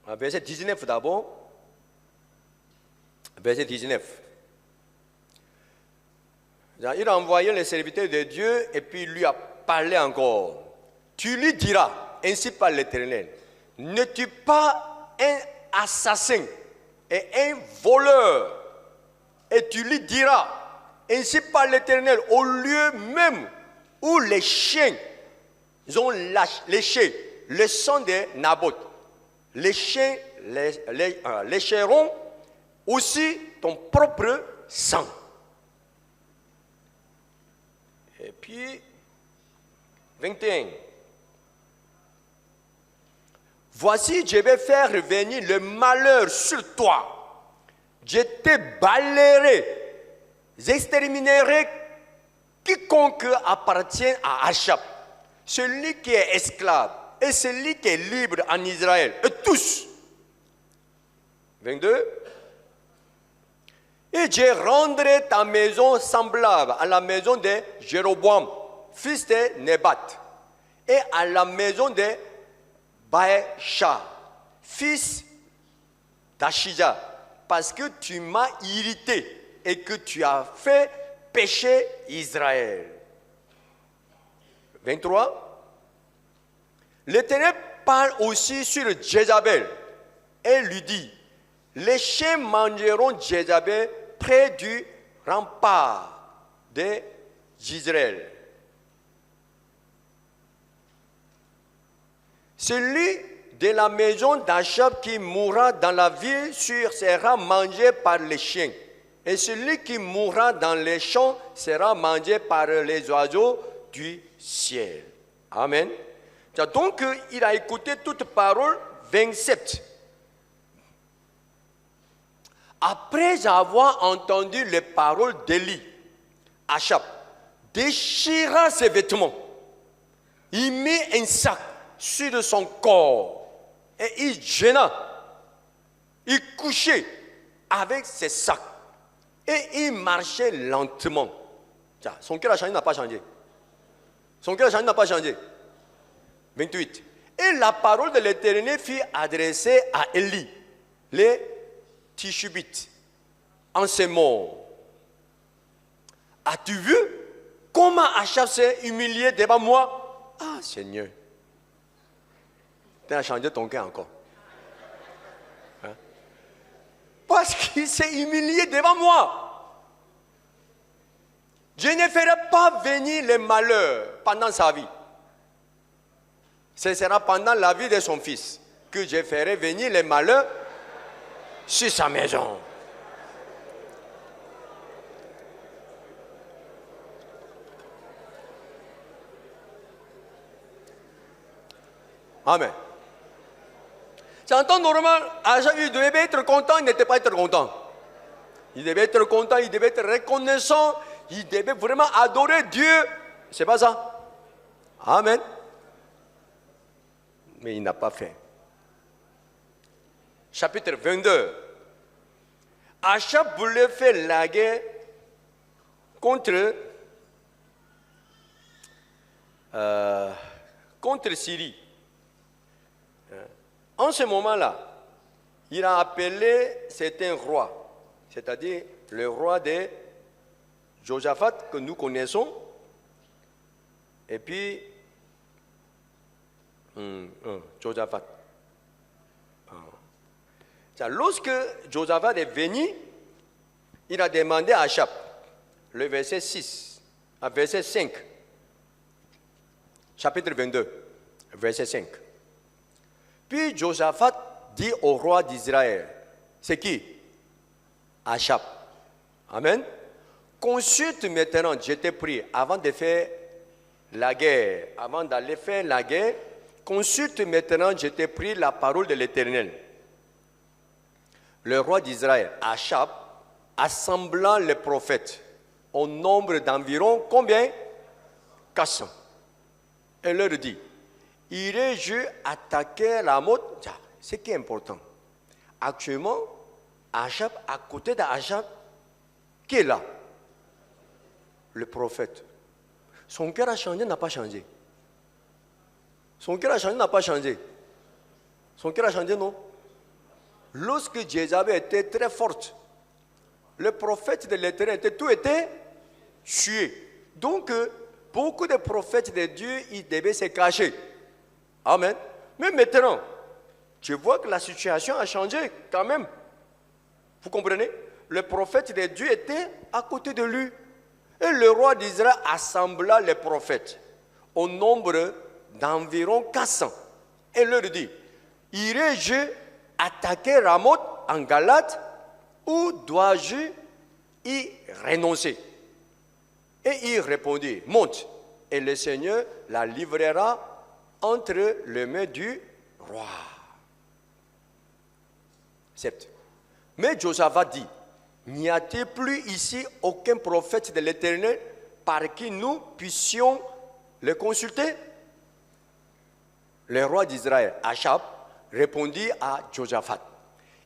Verset 19 d'abord. Verset 19. Il a envoyé les serviteurs de Dieu et puis lui a parlé encore. Tu lui diras, ainsi par l'Éternel, ne tue pas un assassin et un voleur. Et tu lui diras, ainsi par l'Éternel, au lieu même où les chiens ont léché le sang de Naboth, les chiens lécheront aussi ton propre sang. Et puis, 21. Voici, je vais faire revenir le malheur sur toi. Je te balayerai, j'exterminerai quiconque appartient à Achab, celui qui est esclave et celui qui est libre en Israël, et tous. 22. Et je rendrai ta maison semblable à la maison de Jéroboam, fils de Nebat, et à la maison de Baécha, fils d'Achija, parce que tu m'as irrité et que tu as fait pécher Israël. 23. L'Éternel parle aussi sur Jézabel et lui dit, les chiens mangeront Jézabel près du rempart de Jizreel. Celui de la maison d'Achab qui mourra dans la ville sera mangé par les chiens. Et celui qui mourra dans les champs sera mangé par les oiseaux du ciel. Amen. Donc, il a écouté toute parole. 27. Après avoir entendu les paroles d'Élie, Achab déchira ses vêtements. Il mit un sac sur son corps et il gêna. Il couchait avec ses sacs et il marchait lentement. Son cœur a changé, n'a pas changé. Son cœur a changé, n'a pas changé. 28. Et la parole de l'Éternel fut adressée à Élie, les Tishubites, en ces mots. As-tu vu comment Achab s'est humilié devant moi? Ah, Seigneur. Tu as changé ton cœur encore. Hein? Parce qu'il s'est humilié devant moi. Je ne ferai pas venir le malheur pendant sa vie. Ce sera pendant la vie de son fils que je ferai venir le malheur sur sa maison. Amen. C'est un temps normal. Achab, il devait être content, il n'était pas être content. Il devait être content, il devait être reconnaissant, il devait vraiment adorer Dieu. C'est pas ça. Amen. Mais il n'a pas fait. Chapitre 22. Achab voulait faire la guerre contre Syrie. En ce moment-là, il a appelé certains rois, c'est-à-dire le roi de Josaphat que nous connaissons, et puis Josaphat. Lorsque Josaphat est venu, il a demandé à Achab, le verset 6, à verset 5, chapitre 22, verset 5. Puis Josaphat dit au roi d'Israël, c'est qui? Achab. Amen. Consulte maintenant, je te prie, avant de faire la guerre, avant d'aller faire la guerre, consulte maintenant, je te prie, la parole de l'Éternel. Le roi d'Israël, Achab, assemblant les prophètes, au nombre d'environ combien? 400. Elle leur dit, irai-je attaquer Ramoth? Ce qui est important. Actuellement, Achab, à côté d'Achab, qui est là? Le prophète. Son cœur a changé, n'a pas changé. Son cœur a changé, n'a pas changé. Son cœur a changé, non? Lorsque Jézabel était très forte, le prophète de l'Éternel tout était tué. Donc, beaucoup de prophètes de Dieu, ils devaient se cacher. Amen. Mais maintenant, je vois que la situation a changé quand même. Vous comprenez? Le prophète de Dieu était à côté de lui. Et le roi d'Israël assembla les prophètes au nombre d'environ 400. Et leur dit, irai-je attaquer Ramoth en Galate ou dois-je y renoncer? Et il répondit, monte, et le Seigneur la livrera entre les mains du roi. 7. Mais Josaphat dit, n'y a-t-il plus ici aucun prophète de l'Éternel par qui nous puissions le consulter? Le roi d'Israël, Achab, répondit à Josaphat,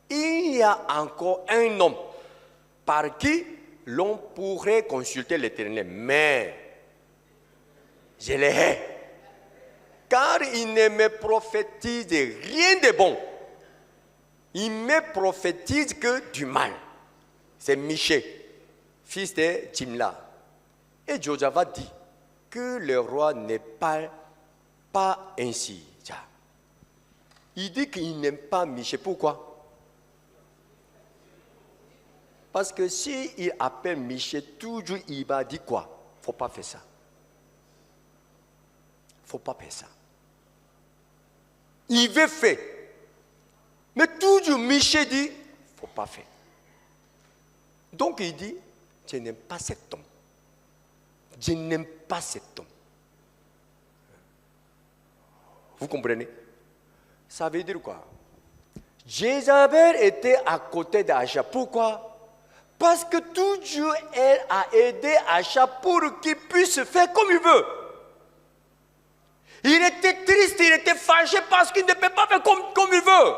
il y a encore un homme par qui l'on pourrait consulter l'Éternel, mais je le hais, car il ne me prophétise rien de bon. Il me prophétise que du mal. C'est Miché, fils de Jimla. Et Josaphat dit que le roi ne parle pas ainsi. Il dit qu'il n'aime pas Miché. Pourquoi? Parce que s'il appelle Miché, toujours il va dire quoi? Il ne faut pas faire ça. Il ne faut pas faire ça. Il veut faire. Mais toujours Miché dit, il ne faut pas faire. Donc il dit, je n'aime pas cet homme. Je n'aime pas cet homme. Vous comprenez? Ça veut dire quoi? Jézabel était à côté d'Achab. Pourquoi? Parce que toujours elle a aidé Achab pour qu'il puisse faire comme il veut. Il était triste, il était fâché parce qu'il ne peut pas faire comme il veut.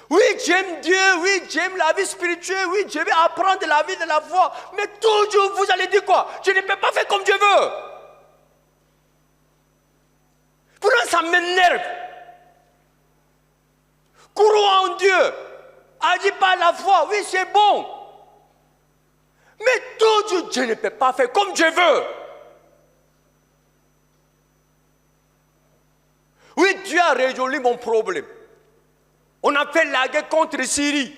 Oui, j'aime Dieu, oui, j'aime la vie spirituelle, oui, je vais apprendre la vie de la foi. Mais toujours, vous allez dire quoi? Je ne peux pas faire comme Dieu veut. Pourquoi ça m'énerve? Crois en Dieu. Agis par la foi, oui, c'est bon. Mais toujours, je ne peux pas faire comme Dieu veut. Oui, Dieu a résolu mon problème. On a fait la guerre contre Syrie.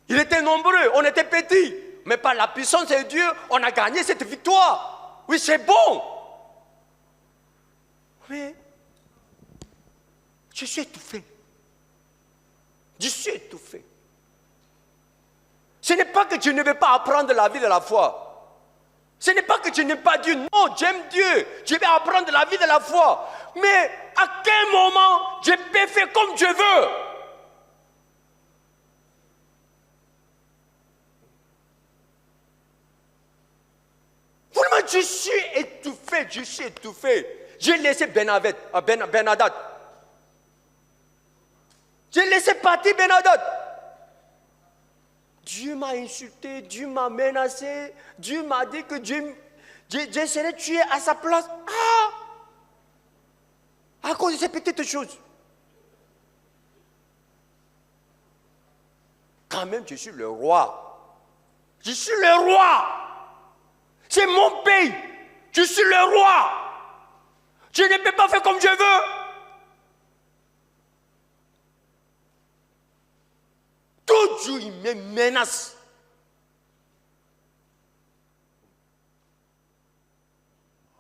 Il était nombreux, on était petits. Mais par la puissance de Dieu, on a gagné cette victoire. Oui, c'est bon. Mais je suis étouffé. Je suis étouffé. Ce n'est pas que je ne vais pas apprendre la vie de la foi. Ce n'est pas que je n'ai pas Dieu. Non, j'aime Dieu. Je vais apprendre la vie de la foi. Mais à quel moment je peux faire comme je veux? Vraiment, je suis étouffé, je suis étouffé. J'ai laissé Ben-Hadad. J'ai laissé partir Ben-Hadad. Dieu m'a insulté, Dieu m'a menacé, Dieu m'a dit que je serai tué à sa place. À cause de ces petites choses. Quand même, je suis le roi. Je suis le roi. C'est mon pays. Je suis le roi. Je ne peux pas faire comme je veux. Toujours, il me menace.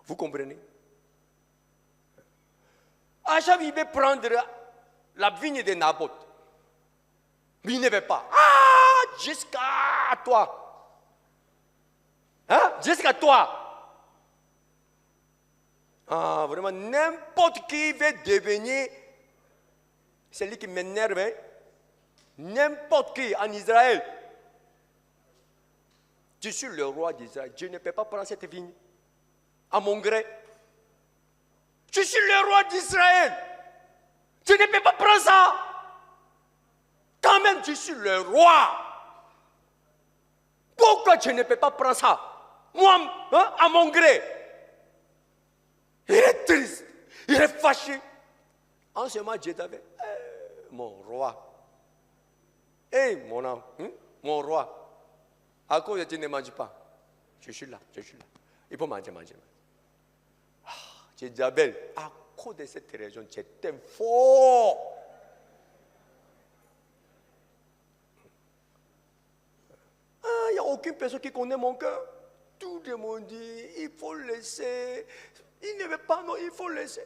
Vous comprenez? Achab, il veut prendre la vigne de Naboth. Mais il ne veut pas. Jusqu'à toi. Hein? Jusqu'à toi. Vraiment, n'importe qui veut devenir celui qui m'énerve. Hein? N'importe qui en Israël. Je suis le roi d'Israël. Je ne peux pas prendre cette vigne à mon gré. Je suis le roi d'Israël. Je ne peux pas prendre ça. Quand même, je suis le roi. Pourquoi je ne peux pas prendre ça? Moi, à mon gré. Il est triste. Il est fâché. En ce moment, Jézabel, mon roi. Mon âme, mon roi. À cause de tu ne manges pas. Je suis là. Il faut manger. Jézabel, à cause de cette raison, tu t'aimes fort. Il n'y a aucune personne qui connaît mon cœur. Tout le monde dit, il faut laisser. Il ne veut pas, non, il faut laisser.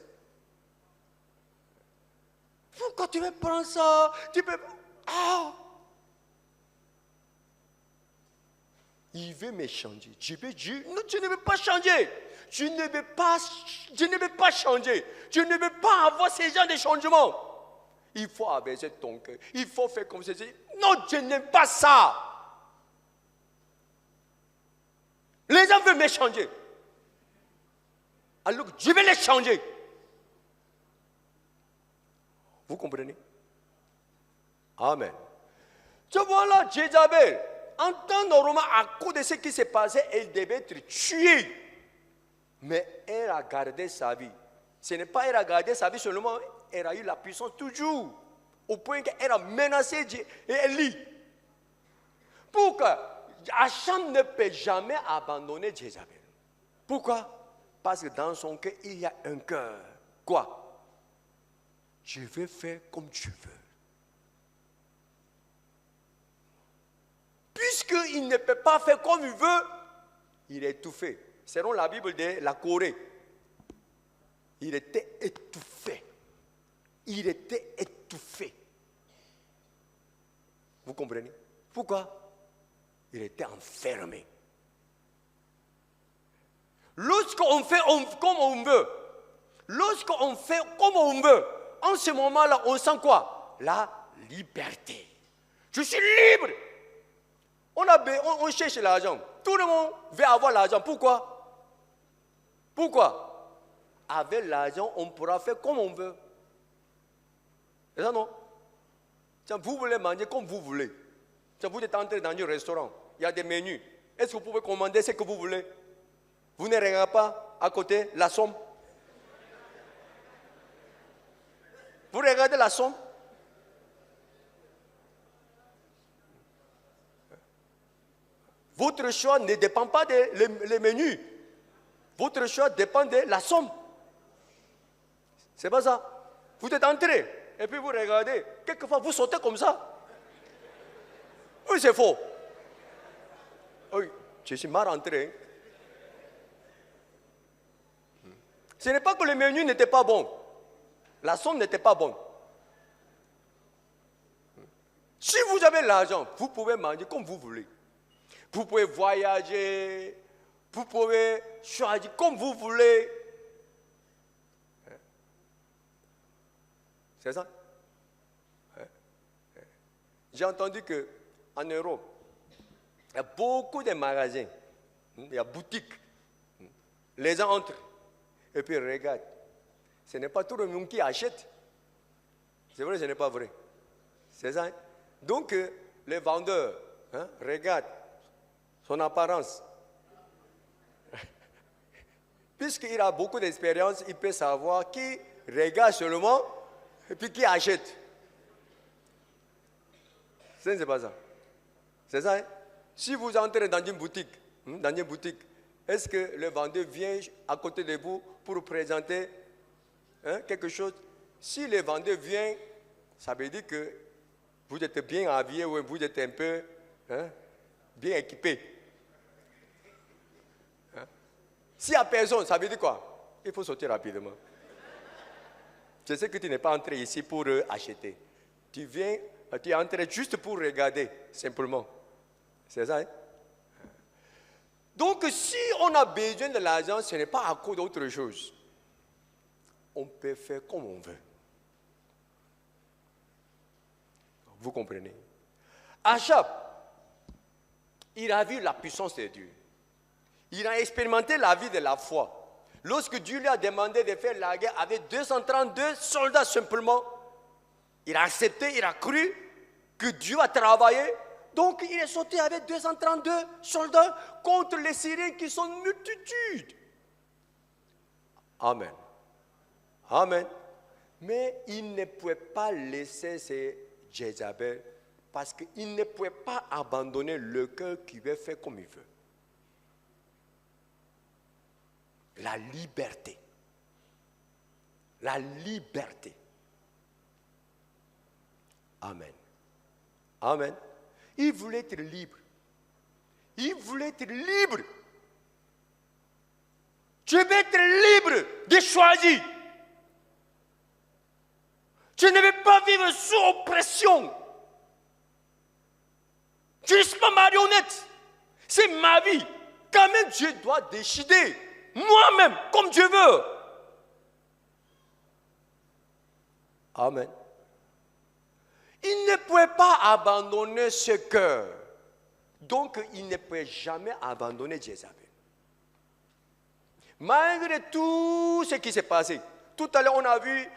Pourquoi tu veux prendre ça? Tu peux. Il veut me changer. Non, tu ne veux pas changer. Je ne veux pas changer. Je ne veux pas avoir ce genre de changement. Il faut abaisser ton cœur. Il faut faire comme ceci. Non, je n'aime pas ça. Les gens veulent me changer. Alors je vais les changer. Vous comprenez? Amen. Tu vois là, Jézabel, en temps normal, à cause de ce qui s'est passé, elle devait être tuée. Mais elle a gardé sa vie. Ce n'est pas elle a gardé sa vie seulement, elle a eu la puissance toujours. Au point qu'elle a menacé Élie. Pourquoi? Achab ne peut jamais abandonner Jézabel. Pourquoi? Parce que dans son cœur, il y a un cœur. Quoi? Je vais faire comme tu veux. Puisqu'il ne peut pas faire comme il veut, il est étouffé. Selon la Bible de la Corée, il était étouffé. Il était étouffé. Vous comprenez? Pourquoi? Il était enfermé. Lorsqu'on fait comme on veut, en ce moment-là, on sent quoi? La liberté. Je suis libre. On cherche l'argent. Tout le monde veut avoir l'argent. Pourquoi? Avec l'argent, on pourra faire comme on veut. C'est ça, non? Vous voulez manger comme vous voulez. Vous êtes entré dans un restaurant. Il y a des menus. Est-ce que vous pouvez commander ce que vous voulez? Vous ne regardez pas à côté la somme. Vous regardez la somme. Votre choix ne dépend pas des menus. Votre choix dépend de la somme. C'est pas ça. Vous êtes entré et puis vous regardez. Quelquefois, vous sautez comme ça. Oui, c'est faux. Oui, je suis mal rentré. Ce n'est pas que le menu n'était pas bon. La somme n'était pas bonne. Si vous avez l'argent, vous pouvez manger comme vous voulez. Vous pouvez voyager. Vous pouvez choisir comme vous voulez. C'est ça? J'ai entendu qu'en Europe, il y a beaucoup de magasins. Il y a boutiques. Les gens entrent. Et puis regarde, ce n'est pas tout le monde qui achète. C'est vrai, ce n'est pas vrai. C'est ça. Donc, les vendeurs regardent son apparence. Puisqu'il a beaucoup d'expérience, il peut savoir qui regarde seulement et puis qui achète. Ce n'est pas ça. C'est ça. Si vous entrez dans une boutique, est-ce que le vendeur vient à côté de vous pour présenter quelque chose? Si le vendeur vient, ça veut dire que vous êtes bien habillé ou vous êtes un peu bien équipé. S'il n'y a personne, ça veut dire quoi? Il faut sortir rapidement. Je sais que tu n'es pas entré ici pour acheter. Tu es entré juste pour regarder, simplement. C'est ça, hein? Donc, si on a besoin de l'argent, ce n'est pas à cause d'autre chose. On peut faire comme on veut. Vous comprenez? Achab, il a vu la puissance de Dieu. Il a expérimenté la vie de la foi. Lorsque Dieu lui a demandé de faire la guerre avec 232 soldats simplement, il a accepté, il a cru que Dieu a travaillé. Donc il est sorti avec 232 soldats contre les Syriens qui sont une multitude. Amen. Amen. Mais il ne pouvait pas laisser ces Jézabel parce qu'il ne pouvait pas abandonner le cœur qui veut faire comme il veut. La liberté. La liberté. Amen. Amen. Il voulait être libre. Il voulait être libre. Tu veux être libre de choisir. Tu ne veux pas vivre sous oppression. Tu ne suis pas marionnette. C'est ma vie. Quand même, Dieu doit décider. Moi-même, comme Dieu veut. Amen. Il ne pouvait pas abandonner ce cœur. Donc, il ne pouvait jamais abandonner Jézabel. Malgré tout ce qui s'est passé. Tout à l'heure, on a vu,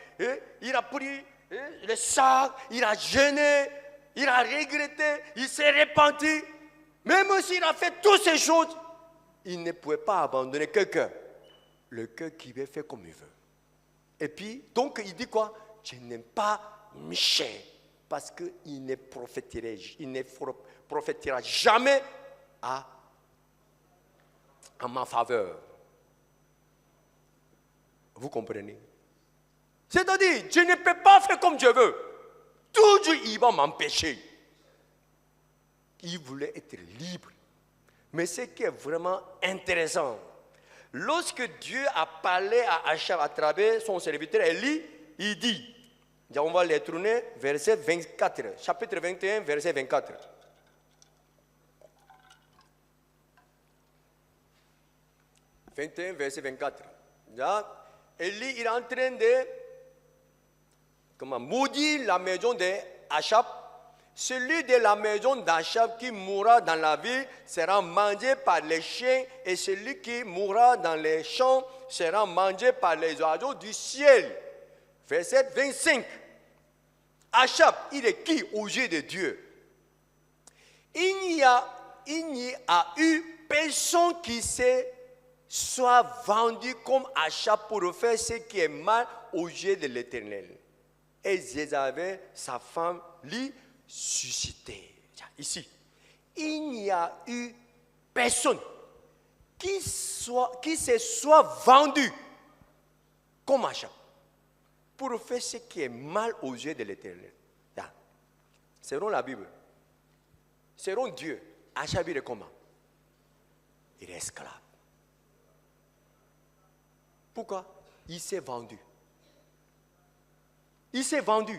il a pris le sac, il a jeûné, il a regretté, il s'est repenti. Même s'il a fait toutes ces choses, il ne pouvait pas abandonner quelqu'un. Le cœur qui veut faire comme il veut. Et puis, donc, il dit quoi? Je n'aime pas Michel. Parce qu'il ne prophétisera jamais en ma faveur. Vous comprenez? C'est-à-dire, je ne peux pas faire comme je veux. Toujours, il va m'empêcher. Il voulait être libre. Mais ce qui est vraiment intéressant, lorsque Dieu a parlé à Achab à travers son serviteur Élie, il dit, on va les tourner, verset 24, chapitre 21, verset 24. Verset 24. Là, Élie il est en train de maudire la maison d'Achab. Celui de la maison d'Achab qui mourra dans la ville sera mangé par les chiens, et celui qui mourra dans les champs sera mangé par les oiseaux du ciel. Verset 25. Achab, il est qui aux yeux de Dieu? Il n'y a eu personne qui soit vendu comme Achab pour faire ce qui est mal aux yeux de l'Éternel. Et Jézabel, sa femme, lui suscité. Ici, il n'y a eu personne qui se soit vendu comme Achab pour faire ce qui est mal aux yeux de l'Éternel. Selon la Bible, selon Dieu, Achab il est comment? Il est esclave. Pourquoi? Il s'est vendu. Il s'est vendu.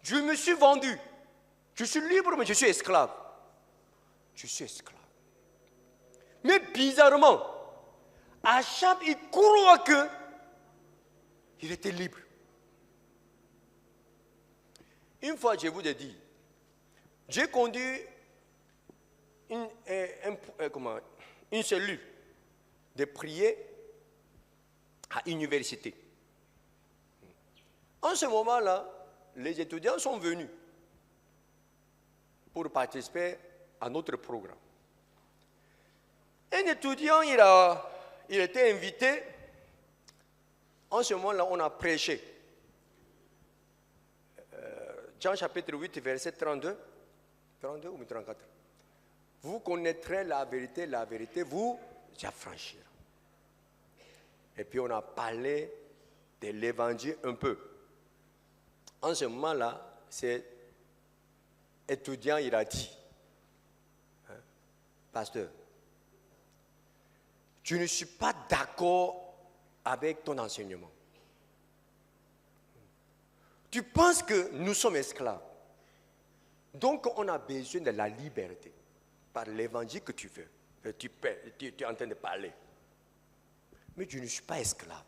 Je me suis vendu. Je suis libre, mais je suis esclave. Je suis esclave. Mais bizarrement, Achab, il croit qu'il était libre. Une fois, je vous ai dit, j'ai conduit une cellule de prière à l'université. En ce moment-là, les étudiants sont venus pour participer à notre programme. Un étudiant, il était invité. En ce moment-là, on a prêché. Jean chapitre 8, verset 32. 32 ou 34. Vous connaîtrez la vérité vous affranchira. Et puis on a parlé de l'évangile un peu. En ce moment-là, cet étudiant, il a dit, pasteur, je ne suis pas d'accord avec ton enseignement. Tu penses que nous sommes esclaves. Donc on a besoin de la liberté par l'évangile que tu veux. Tu es en train de parler. Mais je ne suis pas esclave.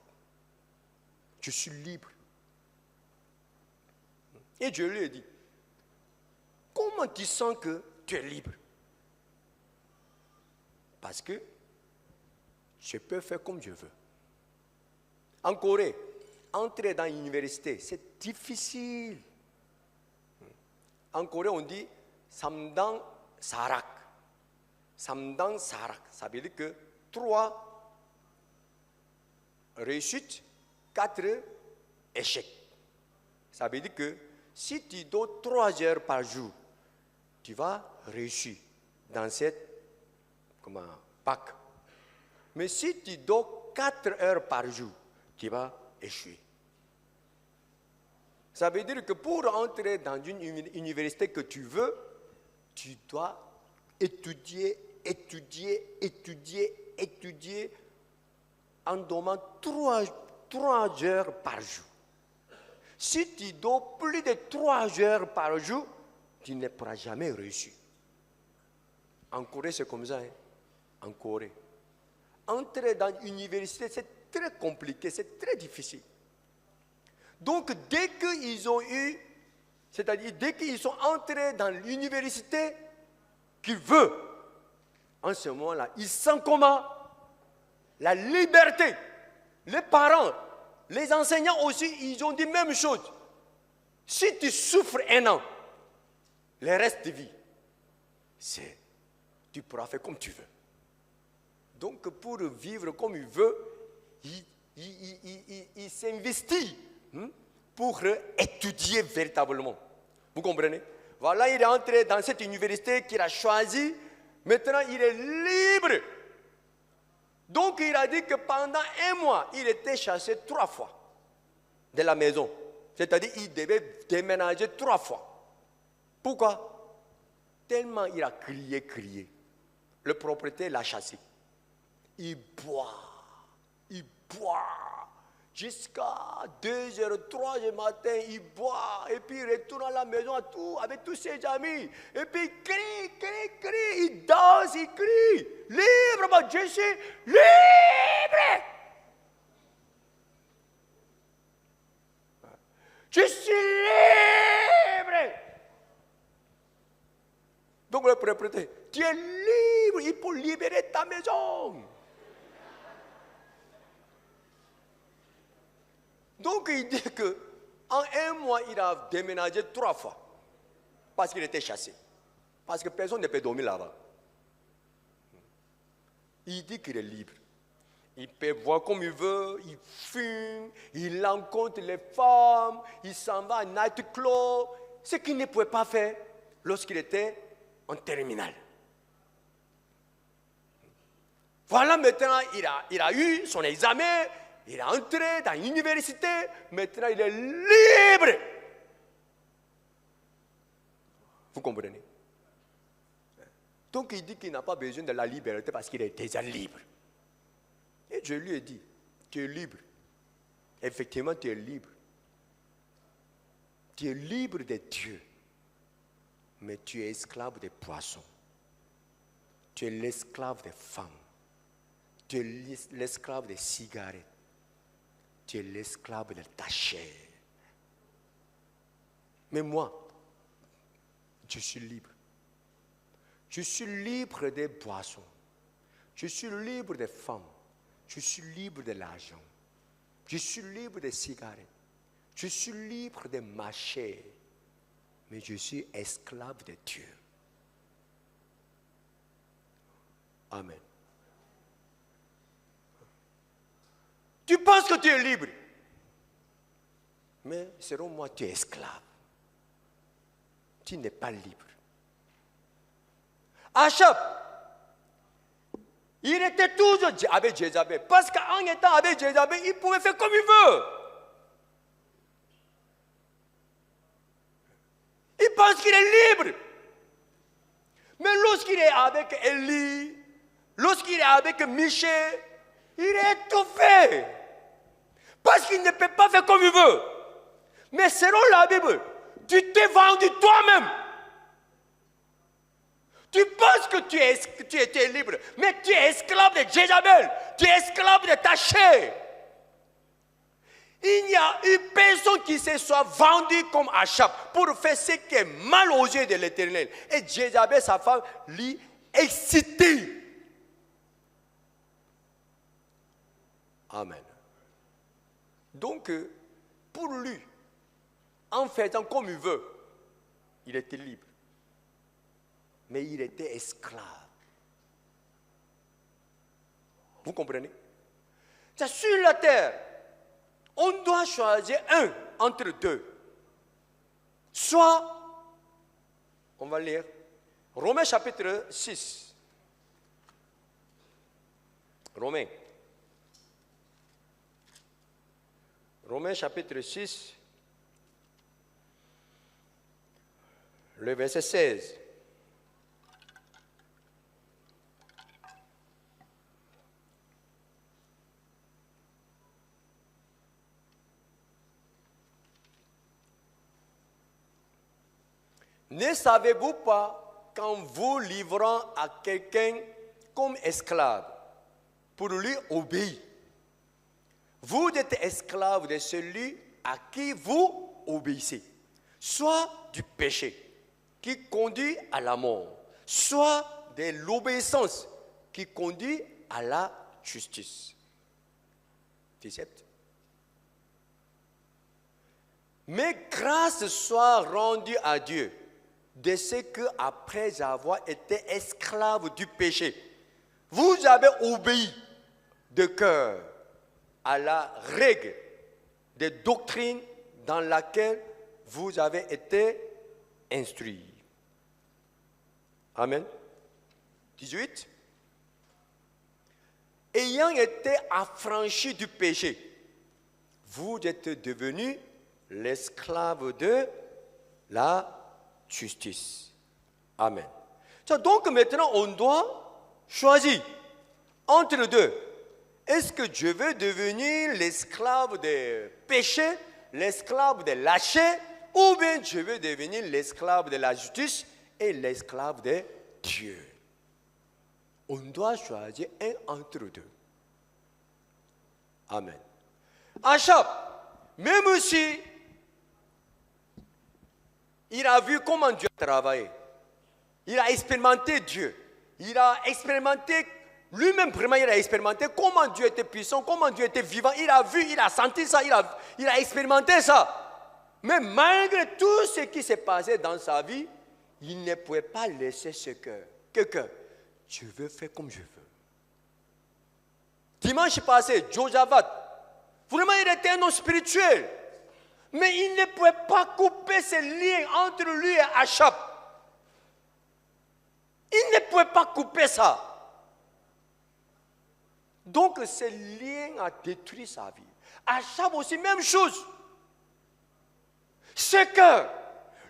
Je suis libre. Et je lui ai dit, comment tu sens que tu es libre. Parce que je peux faire comme je veux. En Corée, entrer dans l'université, c'est difficile. En Corée, on dit Samdang Sarak. Samdang Sarak. Ça veut dire que 3 réussites, 4 échecs. Ça veut dire que si tu donnes 3 heures par jour, tu vas réussir dans cette bac. Mais si tu donnes 4 heures par jour, tu vas échouer. Ça veut dire que pour entrer dans une université que tu veux, tu dois étudier en donnant 3 heures par jour. Si tu donnes plus de 3 heures par jour, tu ne pourras jamais réussir. En Corée, c'est comme ça. En Corée. Entrer dans l'université, c'est très compliqué, c'est très difficile. Donc, dès qu'ils ont eu, c'est-à-dire dès qu'ils sont entrés dans l'université qu'ils veulent, en ce moment-là, ils sentent comment? La liberté. Les parents, les enseignants aussi, ils ont dit la même chose. Si tu souffres 1 an, le reste de vie, tu pourras faire comme tu veux. Donc, pour vivre comme il veut, il s'investit pour étudier véritablement. Vous comprenez? Voilà, il est entré dans cette université qu'il a choisie. Maintenant, il est libre. Donc, il a dit que pendant 1 mois, il était chassé 3 fois de la maison. C'est-à-dire qu'il devait déménager 3 fois. Pourquoi? Tellement il a crié. Le propriétaire l'a chassé. Il boit. Jusqu'à 2h, 3h du matin, il boit. Et puis il retourne à la maison avec tous ses amis. Et puis il crie. Il danse, il crie. Libre, je suis libre. Je suis libre. Donc le propriétaire, tu es libre, il faut libérer ta maison. Donc il dit qu'en 1 mois, il a déménagé 3 fois. Parce qu'il était chassé. Parce que personne ne peut dormir là-bas. Il dit qu'il est libre. Il peut voir comme il veut, il fume, il rencontre les femmes, il s'en va à nightclub. Ce qu'il ne pouvait pas faire lorsqu'il était en terminale. Voilà, maintenant, il a eu son examen. Il est entré dans l'université, maintenant il est libre. Vous comprenez? Donc il dit qu'il n'a pas besoin de la liberté parce qu'il est déjà libre. Et je lui ai dit, tu es libre. Effectivement, tu es libre. Tu es libre de Dieu. Mais tu es esclave des poissons. Tu es l'esclave des femmes. Tu es l'esclave des cigarettes. Tu es l'esclave de ta chair. Mais moi, je suis libre. Je suis libre des boissons. Je suis libre des femmes. Je suis libre de l'argent. Je suis libre des cigarettes. Je suis libre de ma chair. Mais je suis esclave de Dieu. Amen. Tu penses que tu es libre. Mais selon moi, tu es esclave. Tu n'es pas libre. Achab, il était toujours avec Jézabel. Parce qu'en étant avec Jézabel, il pouvait faire comme il veut. Il pense qu'il est libre. Mais lorsqu'il est avec Élie, lorsqu'il est avec Michel, il est étouffé. Parce qu'il ne peut pas faire comme il veut. Mais selon la Bible, tu t'es vendu toi-même. Tu penses que tu étais libre, mais tu es esclave de Jézabel. Tu es esclave de ta chair. Il n'y a eu personne qui se soit vendu comme Achab pour faire ce qui est mal aux yeux de l'Éternel. Et Jézabel, sa femme, lui excitait. Amen. Donc, pour lui, en faisant comme il veut, il était libre. Mais il était esclave. Vous comprenez? C'est sur la terre, on doit choisir un entre deux. Soit, on va lire, Romains chapitre 6. Romains chapitre 6, le verset 16. Ne savez-vous pas qu'en vous livrant à quelqu'un comme esclave, pour lui obéir, vous êtes esclave de celui à qui vous obéissez, soit du péché qui conduit à la mort, soit de l'obéissance qui conduit à la justice. Tu acceptes? Mais grâce soit rendue à Dieu de ce que, après avoir été esclave du péché, vous avez obéi de cœur à la règle de doctrine dans laquelle vous avez été instruits. Amen. 18. Ayant été affranchis du péché, vous êtes devenus l'esclave de la justice. Amen. Donc maintenant, on doit choisir entre les deux. Est-ce que je veux devenir l'esclave des péchés, l'esclave des lâchers, ou bien je veux devenir l'esclave de la justice et l'esclave de Dieu? On doit choisir un entre deux. Amen. Achab, même si il a vu comment Dieu a travaillé, il a expérimenté Dieu, il a expérimenté lui-même, vraiment, il a expérimenté comment Dieu était puissant, comment Dieu était vivant. Il a vu, il a senti ça, il a expérimenté ça. Mais malgré tout ce qui s'est passé dans sa vie, il ne pouvait pas laisser ce cœur. Je veux faire comme je veux. Dimanche passé, Josaphat, vraiment, il était un homme spirituel. Mais il ne pouvait pas couper ce lien entre lui et Achab. Il ne pouvait pas couper ça. Donc, ce lien a détruit sa vie. Achab aussi, même chose. Ce cœur,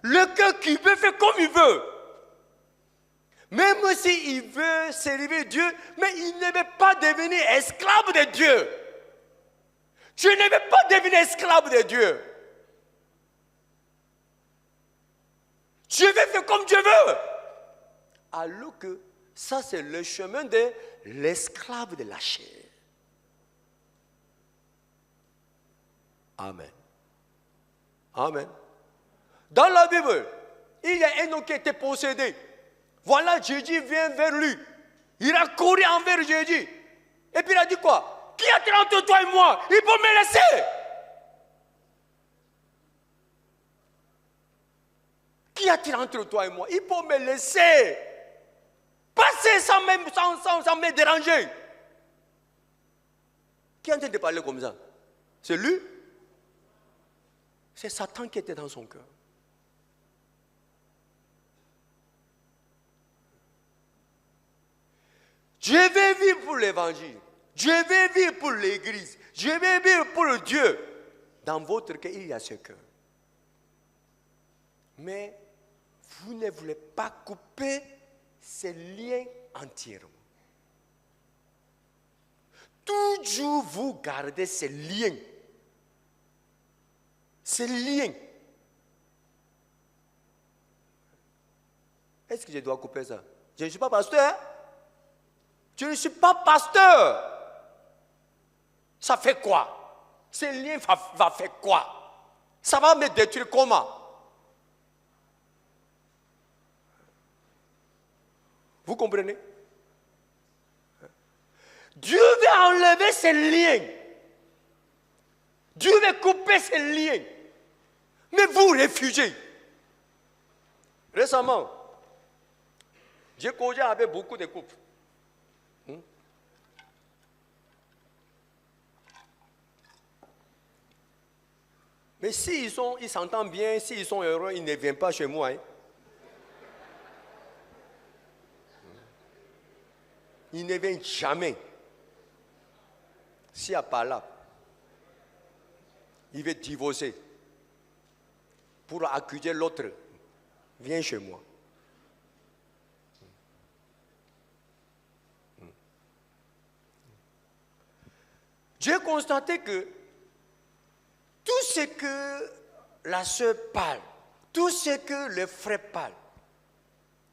le cœur qui veut faire comme il veut. Même s'il veut servir Dieu, mais il ne veut pas devenir esclave de Dieu. Je ne veux pas devenir esclave de Dieu. Je vais faire comme Dieu veut. Alors que ça, c'est le chemin de l'esclave de la chair. Amen. Amen. Dans la Bible, il y a un homme qui était possédé. Voilà, Jésus vient vers lui. Il a couru envers Jésus. Et puis il a dit quoi? Qui a-t-il entre toi et moi? Il peut me laisser. Qui a-t-il entre toi et moi? Il peut me laisser. Passer sans me déranger. Qui est en train de parler comme ça? C'est lui? C'est Satan qui était dans son cœur. Je vais vivre pour l'évangile. Je vais vivre pour l'église. Je vais vivre pour Dieu. Dans votre cœur, il y a ce cœur. Mais vous ne voulez pas couper ces liens entièrement. Toujours vous gardez ces liens. Ces liens. Est-ce que je dois couper ça? Je ne suis pas pasteur. Je ne suis pas pasteur. Ça fait quoi? Ce lien va faire quoi? Ça va me détruire comment? Vous comprenez? Dieu veut enlever ces liens. Dieu veut couper ces liens. Mais vous refusez. Récemment, j'ai causé avec beaucoup de couples. Mais s'ils s'entendent bien, s'ils sont heureux, ils ne viennent pas chez moi. Hein. Ils ne viennent jamais. S'il n'y a pas là, il veut divorcer. Pour accuser l'autre, viens chez moi. J'ai constaté que tout ce que la sœur parle, tout ce que le frère parle,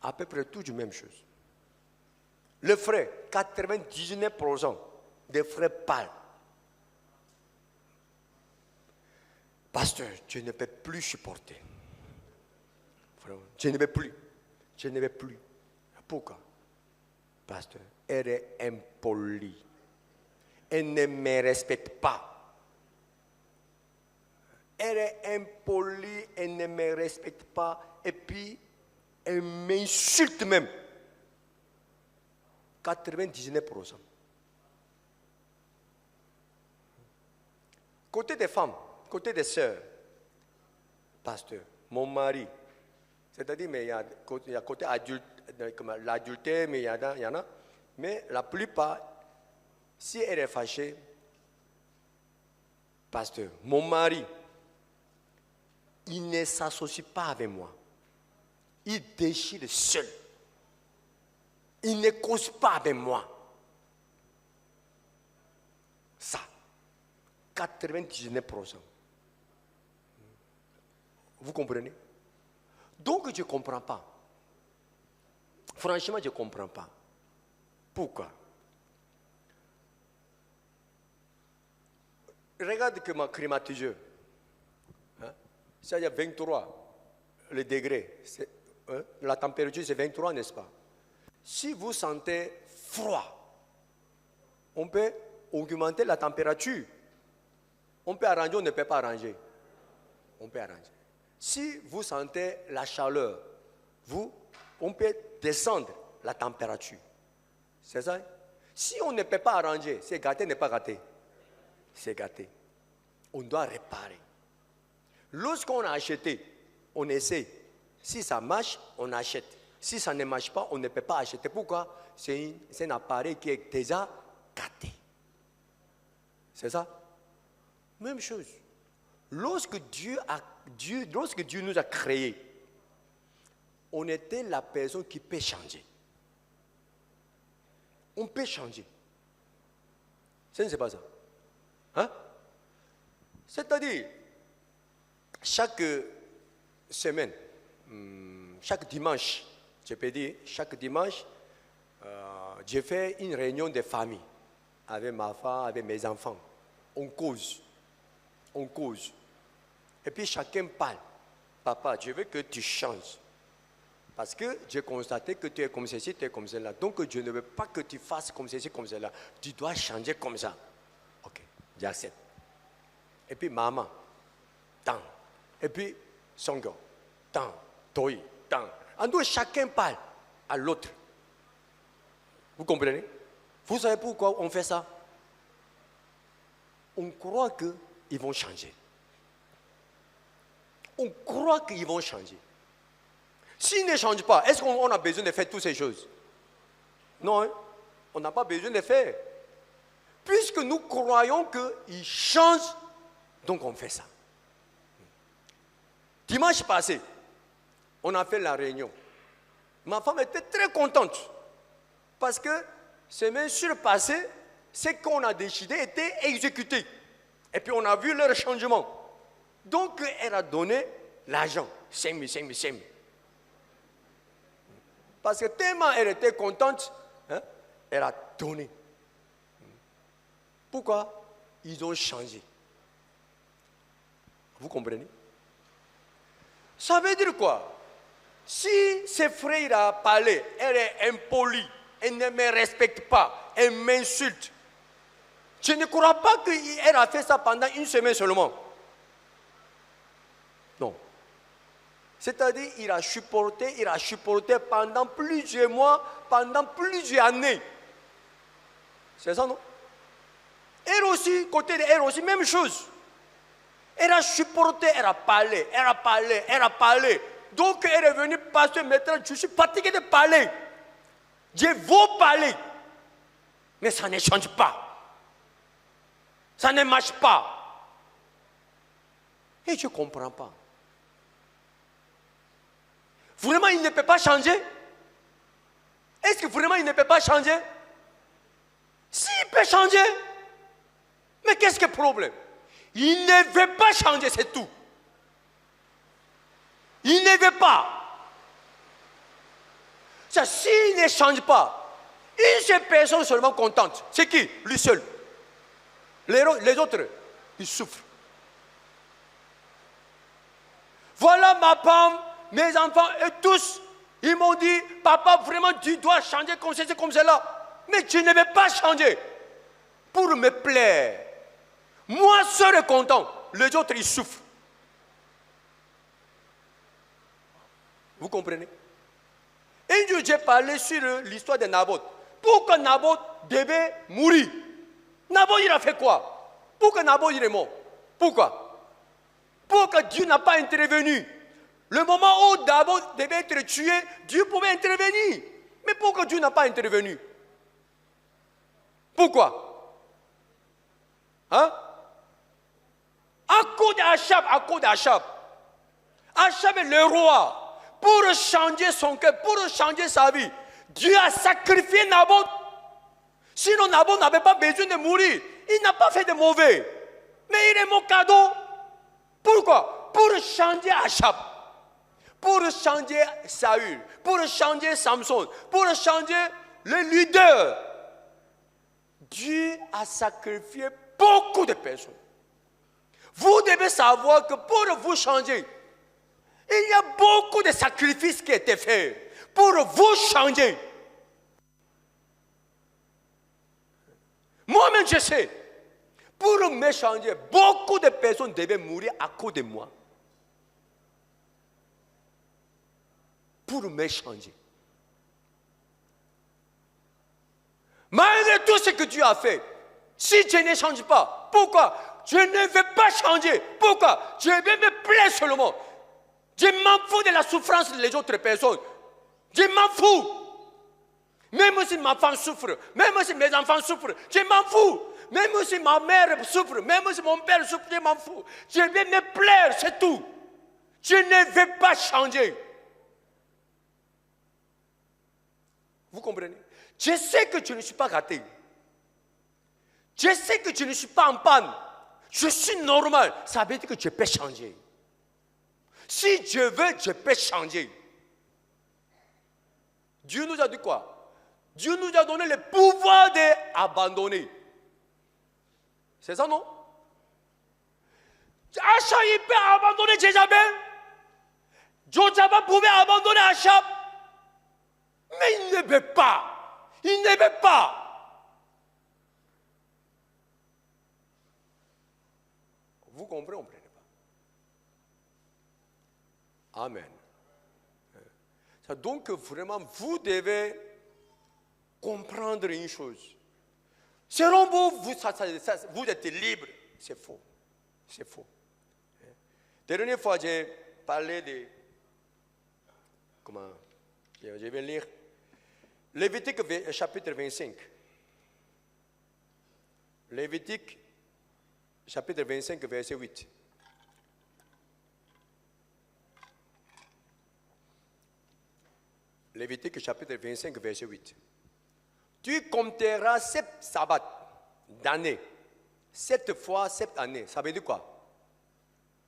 à peu près tout la même chose. Le frère, 99% des frères parlent. Pasteur, je ne peux plus supporter. Je ne vais plus. Je ne vais plus. Pourquoi? Pasteur, elle est impolie. Elle ne me respecte pas. Elle est impolie, elle ne me respecte pas. Et puis, elle m'insulte même. 99%. Côté des femmes, côté des sœurs, pasteur, mon mari, c'est-à-dire, mais il y a côté adulte, l'adultère, mais il y en a, mais la plupart, si elle est fâchée, pasteur, mon mari, il ne s'associe pas avec moi. Il déchire seul. Il ne cause pas avec moi. Ça, 99%. Vous comprenez? Donc je ne comprends pas. Franchement, je ne comprends pas. Pourquoi? Regarde que ma climatiseur, ça il y a 23 le degré. La température c'est 23, n'est-ce pas? Si vous sentez froid, on peut augmenter la température. On peut arranger, on ne peut pas arranger. On peut arranger. Si vous sentez la chaleur, on peut descendre la température. C'est ça? Si on ne peut pas arranger, c'est gâté, n'est pas gâté. C'est gâté. On doit réparer. Lorsqu'on a acheté, on essaie. Si ça marche, on achète. Si ça ne marche pas, on ne peut pas acheter. Pourquoi? C'est un appareil qui est déjà gâté. C'est ça? Même chose. Lorsque Dieu nous a créés, on était la personne qui peut changer. On peut changer. Ce n'est pas ça. Hein? C'est-à-dire, chaque semaine, chaque dimanche, je peux dire, chaque dimanche, j'ai fait une réunion de famille avec ma femme, avec mes enfants. On cause. On cause. Et puis chacun parle. Papa, je veux que tu changes. Parce que j'ai constaté que tu es comme ceci, tu es comme cela. Donc je ne veux pas que tu fasses comme ceci, comme cela. Tu dois changer comme ça. Ok, j'accepte. Et puis maman, tant. Et puis Songo, tant. Toi, tant. En tout, chacun parle à l'autre. Vous comprenez? Vous savez pourquoi on fait ça? On croit qu'ils vont changer. On croit qu'ils vont changer. S'ils ne changent pas, est-ce qu'on a besoin de faire toutes ces choses? Non, hein? On n'a pas besoin de faire. Puisque nous croyons qu'ils changent, donc on fait ça. Dimanche passé, on a fait la réunion. Ma femme était très contente. Parce que semaine surpassée, ce qu'on a décidé était exécuté. Et puis on a vu leur changement. Donc elle a donné l'argent. 5 000. Parce que tellement elle était contente, hein, elle a donné. Pourquoi? Ils ont changé. Vous comprenez? Ça veut dire quoi? Si ce frère a parlé, elle est impolie, elle ne me respecte pas, elle m'insulte. Je ne crois pas qu'elle a fait ça pendant une semaine seulement. Non. C'est-à-dire, il a supporté pendant plusieurs mois, pendant plusieurs années. C'est ça, non? Elle aussi, côté de elle aussi, même chose. Elle a supporté, elle a parlé. Donc, elle est venue passer maintenant, je suis fatigué de parler. Je veux parler. Mais ça ne change pas. Ça ne marche pas. Et je ne comprends pas. Vraiment, il ne peut pas changer? Est-ce que vraiment il ne peut pas changer? S'il peut changer, mais qu'est-ce que le problème? Il ne veut pas changer, c'est tout. Il ne veut pas. S'il ne change pas, une seule personne seulement contente. C'est qui? Lui seul. Les autres, ils souffrent. Voilà ma femme, mes enfants et tous, ils m'ont dit, papa, vraiment, tu dois changer comme ceci, comme cela. Mais tu ne veux pas changer pour me plaire. Moi seul est content, les autres, ils souffrent. Vous comprenez? Un jour, j'ai parlé sur l'histoire de Naboth. Pourquoi Naboth devait mourir? Naboth, il a fait quoi? Pourquoi Naboth, il est mort? Pourquoi? Pourquoi Dieu n'a pas intervenu? Le moment où Naboth devait être tué, Dieu pouvait intervenir. Mais pourquoi Dieu n'a pas intervenu? Pourquoi? Hein? À cause d'Achab. Achab est le roi. Pour changer son cœur, pour changer sa vie, Dieu a sacrifié Naboth. Sinon, Naboth n'avait pas besoin de mourir. Il n'a pas fait de mauvais. Mais il est mon cadeau. Pourquoi? Pour changer Achab. Pour changer Saül. Pour changer Samson. Pour changer le leader. Dieu a sacrifié beaucoup de personnes. Vous devez savoir que pour vous changer, il y a beaucoup de sacrifices qui ont été faits pour vous changer. Moi-même, je sais, pour me changer, beaucoup de personnes devaient mourir à cause de moi. Pour me changer. Malgré tout ce que Dieu a fait, si je ne change pas, pourquoi? Je ne veux pas changer. Pourquoi? Je vais me plaire seulement. Je m'en fous de la souffrance des autres personnes. Je m'en fous. Même si ma femme souffre, même si mes enfants souffrent, je m'en fous. Même si ma mère souffre, même si mon père souffre, je m'en fous. Je vais me plaire, c'est tout. Je ne veux pas changer. Vous comprenez? Je sais que je ne suis pas gâté. Je sais que je ne suis pas en panne. Je suis normal. Ça veut dire que je peux changer. Si je veux, je peux changer. Dieu nous a dit quoi? Dieu nous a donné le pouvoir d'abandonner. C'est ça, non? Achab, il peut abandonner Jézabel. Jochaba pouvait abandonner Achab. Mais il ne veut pas. Il ne veut pas. Vous comprenez? Amen. Donc vraiment, vous devez comprendre une chose. Selon vous, vous êtes libre. C'est faux. C'est faux. Dernière fois, j'ai parlé de... Comment? Je vais lire. Lévitique chapitre 25. Lévitique chapitre 25, verset 8. Lévitique chapitre 25, verset 8. Tu compteras 7 sabbats d'années. 7 fois 7 années. Ça veut dire quoi?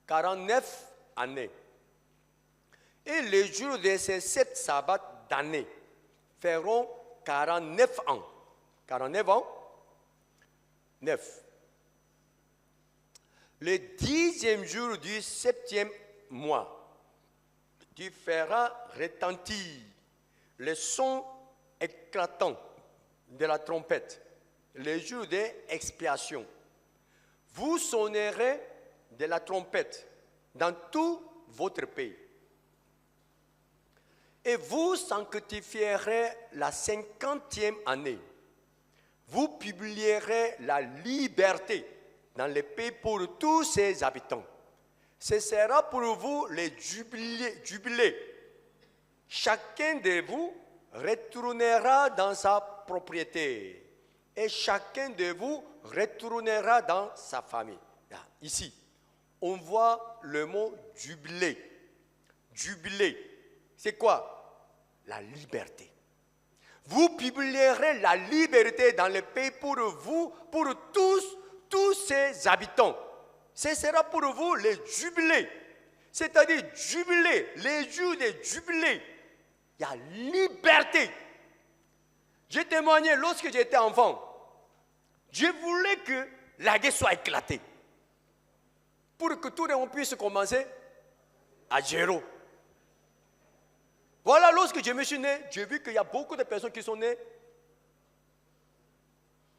49 années. Et les jours de ces 7 sabbats d'années feront 49 ans. 49 ans? 9. Le 10e jour du 7e mois, tu feras retentir le son éclatant de la trompette, le jour d'expiation. Vous sonnerez de la trompette dans tout votre pays. Et vous sanctifierez la 50e année. Vous publierez la liberté dans le pays pour tous ses habitants. Ce sera pour vous le jubilé. Chacun de vous retournera dans sa propriété et chacun de vous retournera dans sa famille. Ici, on voit le mot jubilé. Jubilé, c'est quoi? La liberté. Vous publierez la liberté dans le pays pour vous, pour tous ses habitants. Ce sera pour vous le jubilé. C'est-à-dire jubilé, les jours de jubilé. Il y a liberté. J'ai témoigné lorsque j'étais enfant. Je voulais que la guerre soit éclatée. Pour que tout le monde puisse commencer à zéro. Voilà, lorsque je me suis né, j'ai vu qu'il y a beaucoup de personnes qui sont nées.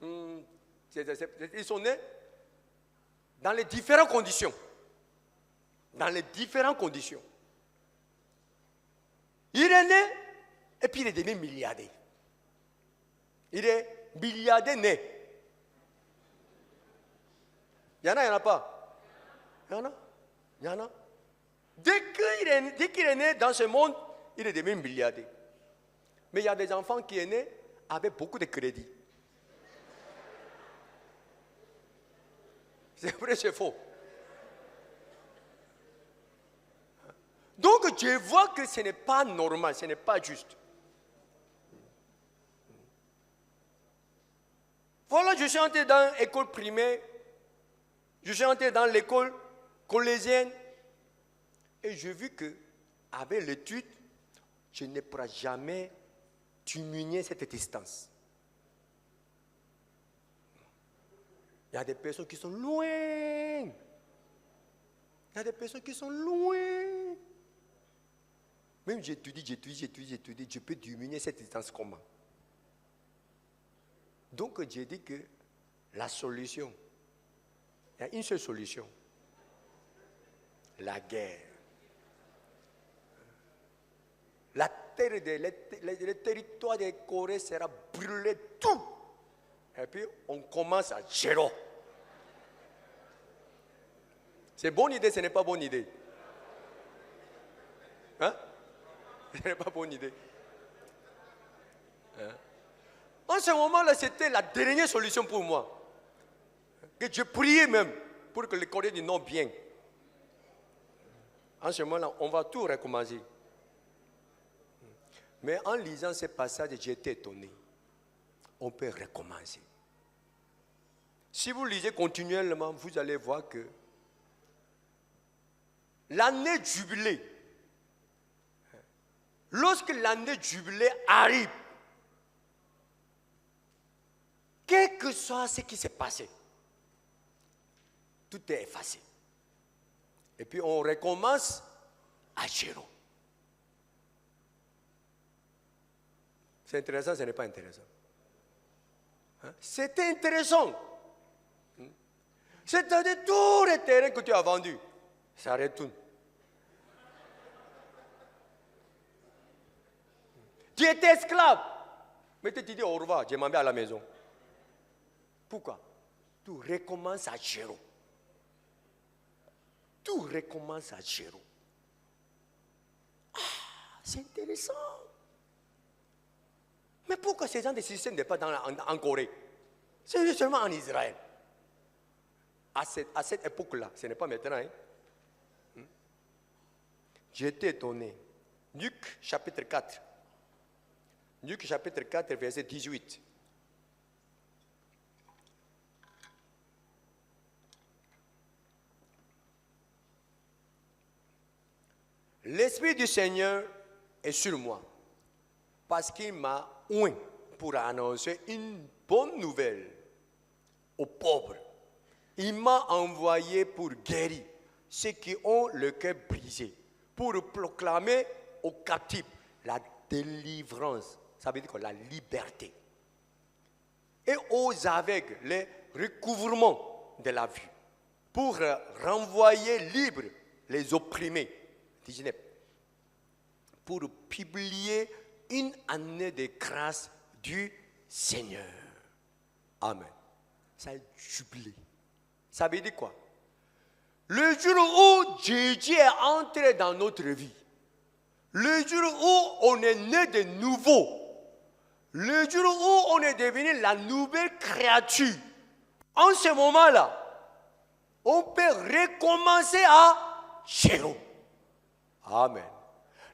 Ils sont nés dans les différentes conditions. Dans les différentes conditions. Il est né et puis il est devenu milliardaire. Il est milliardaire né. Il y en a, il n'y en a pas. Il y en a. Il y en a. Dès qu'il est né dans ce monde, il est devenu milliardaire. Mais il y a des enfants qui sont nés avec beaucoup de crédit. C'est vrai, c'est faux. Donc, je vois que ce n'est pas normal, ce n'est pas juste. Voilà, je suis entré dans l'école primaire, je suis entré dans l'école collégienne, et j'ai vu que, avec l'étude, je ne pourrai jamais diminuer cette distance. Il y a des personnes qui sont loin. Il y a des personnes qui sont loin. Même j'étudie, je peux diminuer cette distance comment? Donc j'ai dit que la solution, il y a une seule solution. La guerre. Le territoire de Corée sera brûlé tout. Et puis on commence à zéro. C'est bonne idée, ce n'est pas bonne idée. Hein? Ce n'est pas bonne idée. Hein? En ce moment-là, c'était la dernière solution pour moi. Que je priais même pour que les Coréens disent non bien. En ce moment-là, on va tout recommencer. Mais en lisant ces passages, j'ai été étonné. On peut recommencer. Si vous lisez continuellement, vous allez voir que l'année jubilée, lorsque l'année jubilée arrive, quel que soit ce qui s'est passé, tout est effacé. Et puis on recommence à zéro. C'est intéressant, ce n'est pas intéressant. Hein? C'est intéressant. C'est-à-dire tous les terrains que tu as vendus, ça retourne. Tu étais esclave. Mais tu te dis au revoir, je m'en vais à la maison. Pourquoi? Tout recommence à zéro. Tout recommence à zéro. Ah, c'est intéressant. Mais pourquoi ces gens de système n'est pas en Corée? C'est seulement en Israël. À cette époque-là, ce n'est pas maintenant. Hein? J'étais étonné. Luc chapitre 4. Luc chapitre 4, verset 18. L'Esprit du Seigneur est sur moi, parce qu'il m'a oint pour annoncer une bonne nouvelle aux pauvres. Il m'a envoyé pour guérir ceux qui ont le cœur brisé, pour proclamer aux captifs la délivrance, ça veut dire quoi? La liberté. Et aux aveugles, le recouvrement de la vue, pour renvoyer libres les opprimés. 19. Pour publier une année de grâce du Seigneur. Amen. Ça a jubilé. Ça veut dire quoi? Le jour où Jésus est entré dans notre vie, le jour où on est né de nouveau, le jour où on est devenu la nouvelle créature, en ce moment-là, on peut recommencer à zéro. Amen.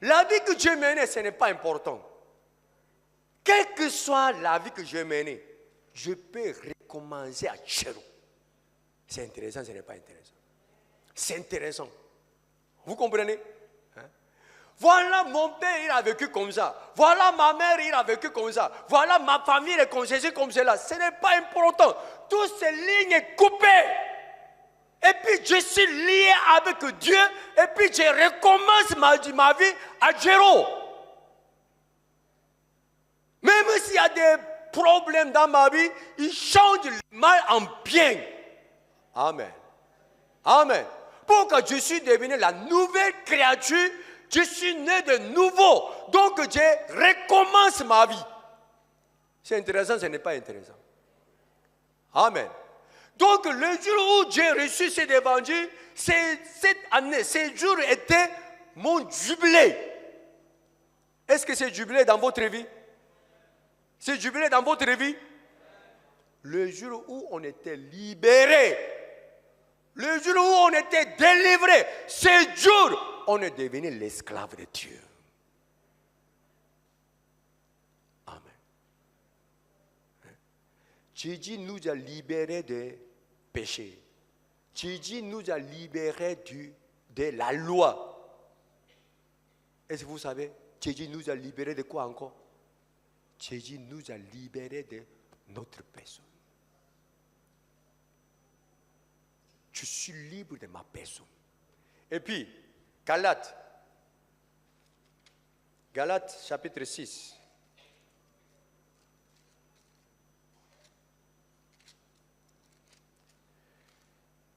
La vie que Dieu menait, ce n'est pas important. Quelle que soit la vie que je menais, je peux recommencer à zéro. C'est intéressant, ce n'est pas intéressant. C'est intéressant. Vous comprenez? Voilà mon père, il a vécu comme ça. Voilà ma mère, il a vécu comme ça. Voilà ma famille, elle est conseillée comme cela. Ce n'est pas important. Toutes ces lignes sont coupées. Et puis je suis lié avec Dieu. Et puis je recommence ma vie à zéro. Même s'il y a des problèmes dans ma vie, il change le mal en bien. Amen. Amen. Pourquoi je suis devenu la nouvelle créature, je suis né de nouveau. Donc je recommence ma vie. C'est intéressant, ce n'est pas intéressant. Amen. Donc le jour où j'ai reçu cet évangile, cette année, ces jours étaient mon jubilé. Est-ce que c'est jubilé dans votre vie? C'est jubilé dans votre vie? Le jour où on était libéré, le jour où on était délivré, ce jour, on est devenu l'esclave de Dieu. Amen. Jésus nous a libérés des péchés. Jésus nous a libérés de la loi. Est-ce que vous savez, Jésus nous a libérés de quoi encore? Jésus nous a libérés de notre personne. Je suis libre de ma personne. Et puis, Galates chapitre 6.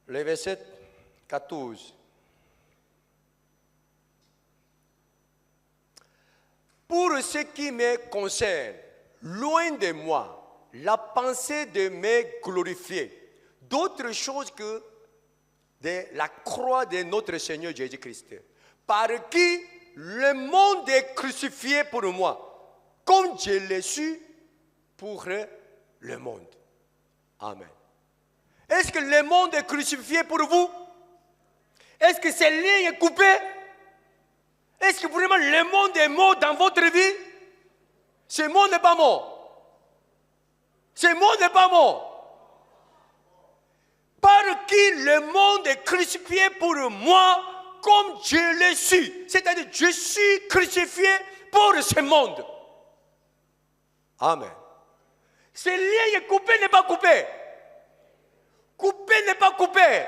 Le verset 14. Pour ce qui me concerne, loin de moi la pensée de me glorifier, d'autre chose que de la croix de notre Seigneur Jésus-Christ, par qui le monde est crucifié pour moi, comme je l'ai su pour le monde. Amen. Est-ce que le monde est crucifié pour vous? Est-ce que ces lignes sont coupées? Est-ce que vraiment le monde est mort dans votre vie? Ce monde n'est pas mort. Ce monde n'est pas mort. Par qui le monde est crucifié pour moi, comme je l'ai su. C'est-à-dire, je suis crucifié pour ce monde. Amen. Ce lien est coupé, n'est pas coupé. Coupé n'est pas coupé.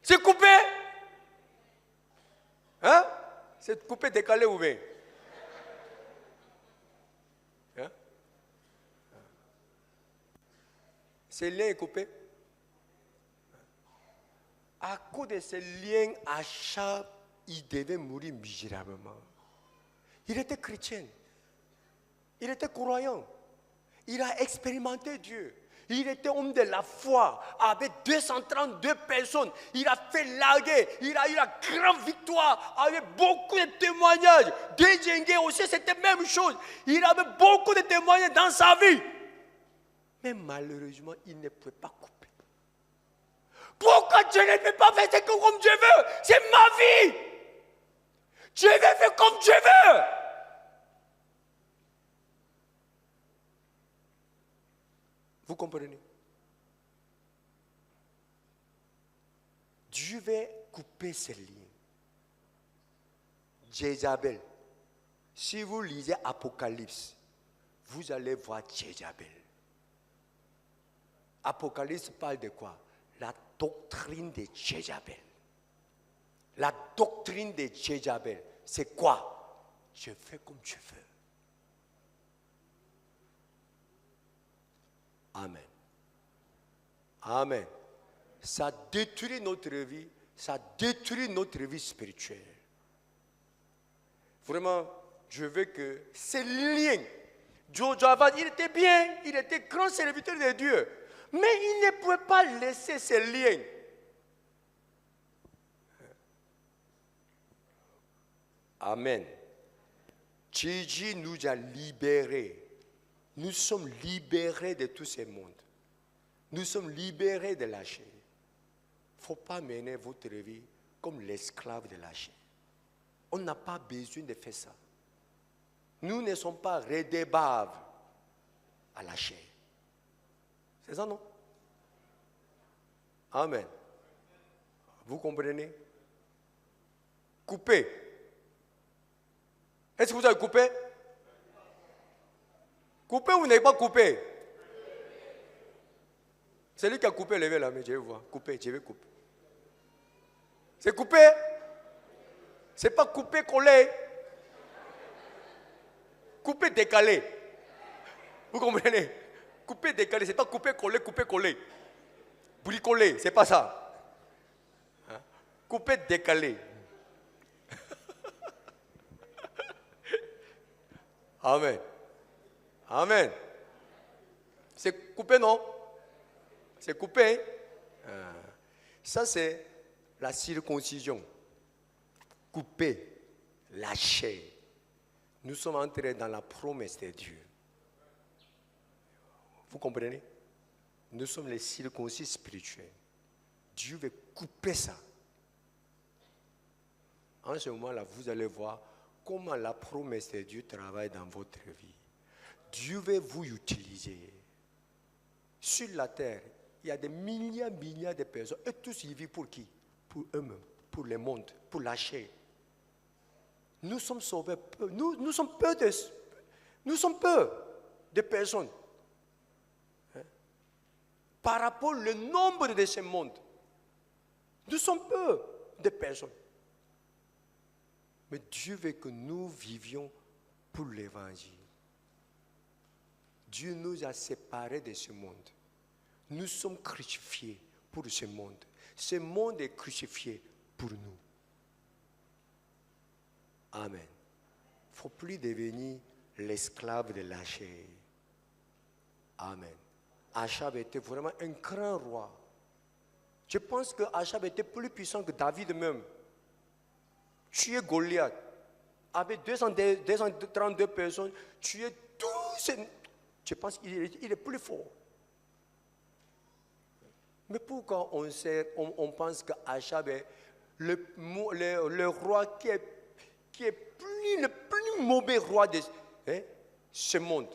C'est coupé. Hein? C'est coupé, décalé ou bien? Hein? Ce lien est coupé. À cause de ce lien, Achab, il devait mourir misérablement. Il était chrétien. Il était croyant. Il a expérimenté Dieu. Il était homme de la foi, avec 232 personnes. Il a fait la guerre. Il a eu la grande victoire, avec beaucoup de témoignages. Déjengé aussi, c'était la même chose. Il avait beaucoup de témoignages dans sa vie. Mais malheureusement, il ne pouvait pas couper. Pourquoi Dieu ne peut pas faire ce comme Dieu veut? C'est ma vie. Dieu veut faire comme Dieu veut. Vous comprenez? Dieu veut couper ces liens. Jézabel. Si vous lisez Apocalypse, vous allez voir Jézabel. Apocalypse parle de quoi? la doctrine de Jézabel. La doctrine de Jézabel, c'est quoi? Je fais comme tu veux. Amen. Amen. Ça détruit notre vie, ça détruit notre vie spirituelle. Vraiment, je veux que ces liens, Josaphat, il était bien, il était grand serviteur de Dieu, mais il ne pouvait pas laisser ces liens. Amen. Jésus nous a libérés. Nous sommes libérés de tous ces mondes. Nous sommes libérés de la chair. Il ne faut pas mener votre vie comme l'esclave de la chair. On n'a pas besoin de faire ça. Nous ne sommes pas redevables à la chair. C'est ça, non? Amen. Vous comprenez? Coupé. Est-ce que vous avez coupé? Coupé ou n'avez pas coupé? Celui qui a coupé, levez la main, je vais voir. Coupé, je vais couper. C'est coupé? C'est pas coupé, collé. Coupé, décalé. Vous comprenez? Coupé, décalé, c'est pas coupé, collé, coupé, collé. Bricolé, c'est pas ça. Hein? Coupé, décalé. Amen. Amen. C'est coupé, non? C'est coupé. Ça, c'est la circoncision. Couper la chair. Nous sommes entrés dans la promesse de Dieu. Vous comprenez? Nous sommes les circoncis spirituels. Dieu veut couper ça. En ce moment-là, vous allez voir comment la promesse de Dieu travaille dans votre vie. Dieu veut vous utiliser. Sur la terre, il y a des milliards de personnes. Et tous ils vivent pour qui? Pour eux-mêmes, pour le monde, pour la chair. Nous sommes sauvés peu. Nous sommes peu de personnes. Hein? Par rapport au nombre de ce monde. Nous sommes peu de personnes. Mais Dieu veut que nous vivions pour l'évangile. Dieu nous a séparés de ce monde. Nous sommes crucifiés pour ce monde. Ce monde est crucifié pour nous. Amen. Il ne faut plus devenir l'esclave de la chair. Amen. Achab était vraiment un grand roi. Je pense que Achab était plus puissant que David même. Tuer Goliath avec 232 personnes, tuer tous ces... Je pense qu'il est plus fort. Mais pourquoi on pense qu'Achab est le roi qui est le plus mauvais roi de ce monde?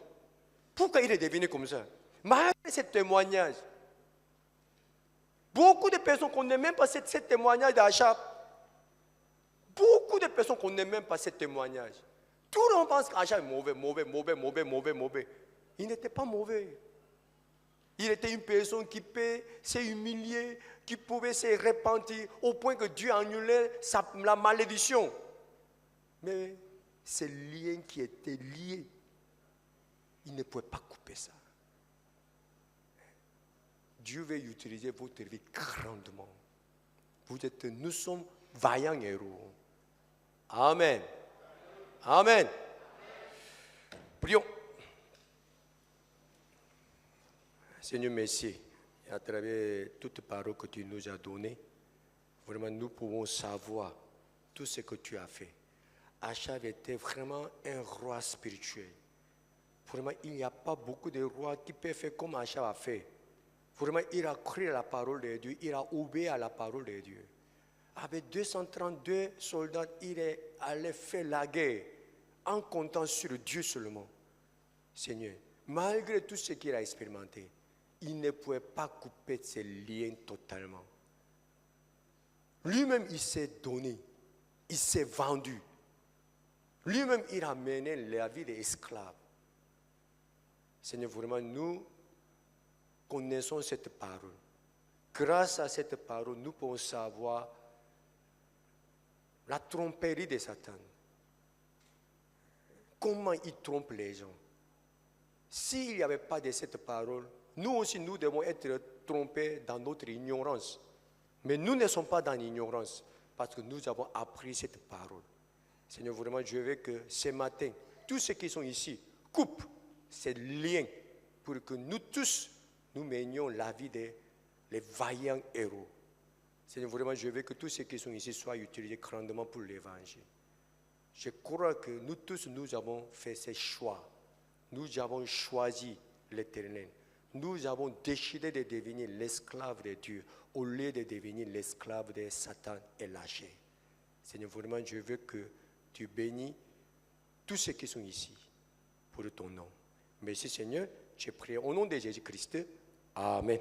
Pourquoi il est devenu comme ça? Malgré ce témoignage, beaucoup de personnes ne connaissent même pas ce témoignage d'Achab. Beaucoup de personnes ne connaissent même pas ce témoignage. Tout le monde pense qu'Achab est mauvais. Il n'était pas mauvais. Il était une personne qui peut s'humilier, qui pouvait se repentir au point que Dieu annulait la malédiction. Mais ces liens qui étaient liés, il ne pouvait pas couper ça. Dieu veut utiliser votre vie grandement. Nous sommes vaillants héros. Amen. Amen. Prions. Seigneur, merci. Et à travers toute parole que tu nous as donnée, vraiment nous pouvons savoir tout ce que tu as fait. Achab était vraiment un roi spirituel. Vraiment, il n'y a pas beaucoup de rois qui peuvent faire comme Achab a fait. Vraiment, il a cru à la parole de Dieu, il a obéi à la parole de Dieu. Avec 232 soldats, il est allé faire la guerre en comptant sur Dieu seulement. Seigneur, malgré tout ce qu'il a expérimenté, il ne pouvait pas couper ses liens totalement. Lui-même, il s'est donné, il s'est vendu. Lui-même, il a mené la vie d'esclave. Seigneur, vraiment, nous connaissons cette parole. grâce à cette parole, nous pouvons savoir la tromperie de Satan. Comment il trompe les gens. S'il n'y avait pas de cette parole, nous aussi, nous devons être trompés dans notre ignorance. Mais nous ne sommes pas dans l'ignorance, parce que nous avons appris cette parole. Seigneur, vraiment, je veux que ce matin, tous ceux qui sont ici, coupent ces liens pour que nous tous, nous menions la vie des vaillants héros. Seigneur, vraiment, je veux que tous ceux qui sont ici soient utilisés grandement pour l'évangile. Je crois que nous tous, nous avons fait ces choix. Nous avons choisi l'Éternel. Nous avons décidé de devenir l'esclave de Dieu au lieu de devenir l'esclave de Satan et lâché. Seigneur, vraiment, je veux que tu bénis tous ceux qui sont ici pour ton nom. Merci Seigneur, je prie au nom de Jésus-Christ. Amen.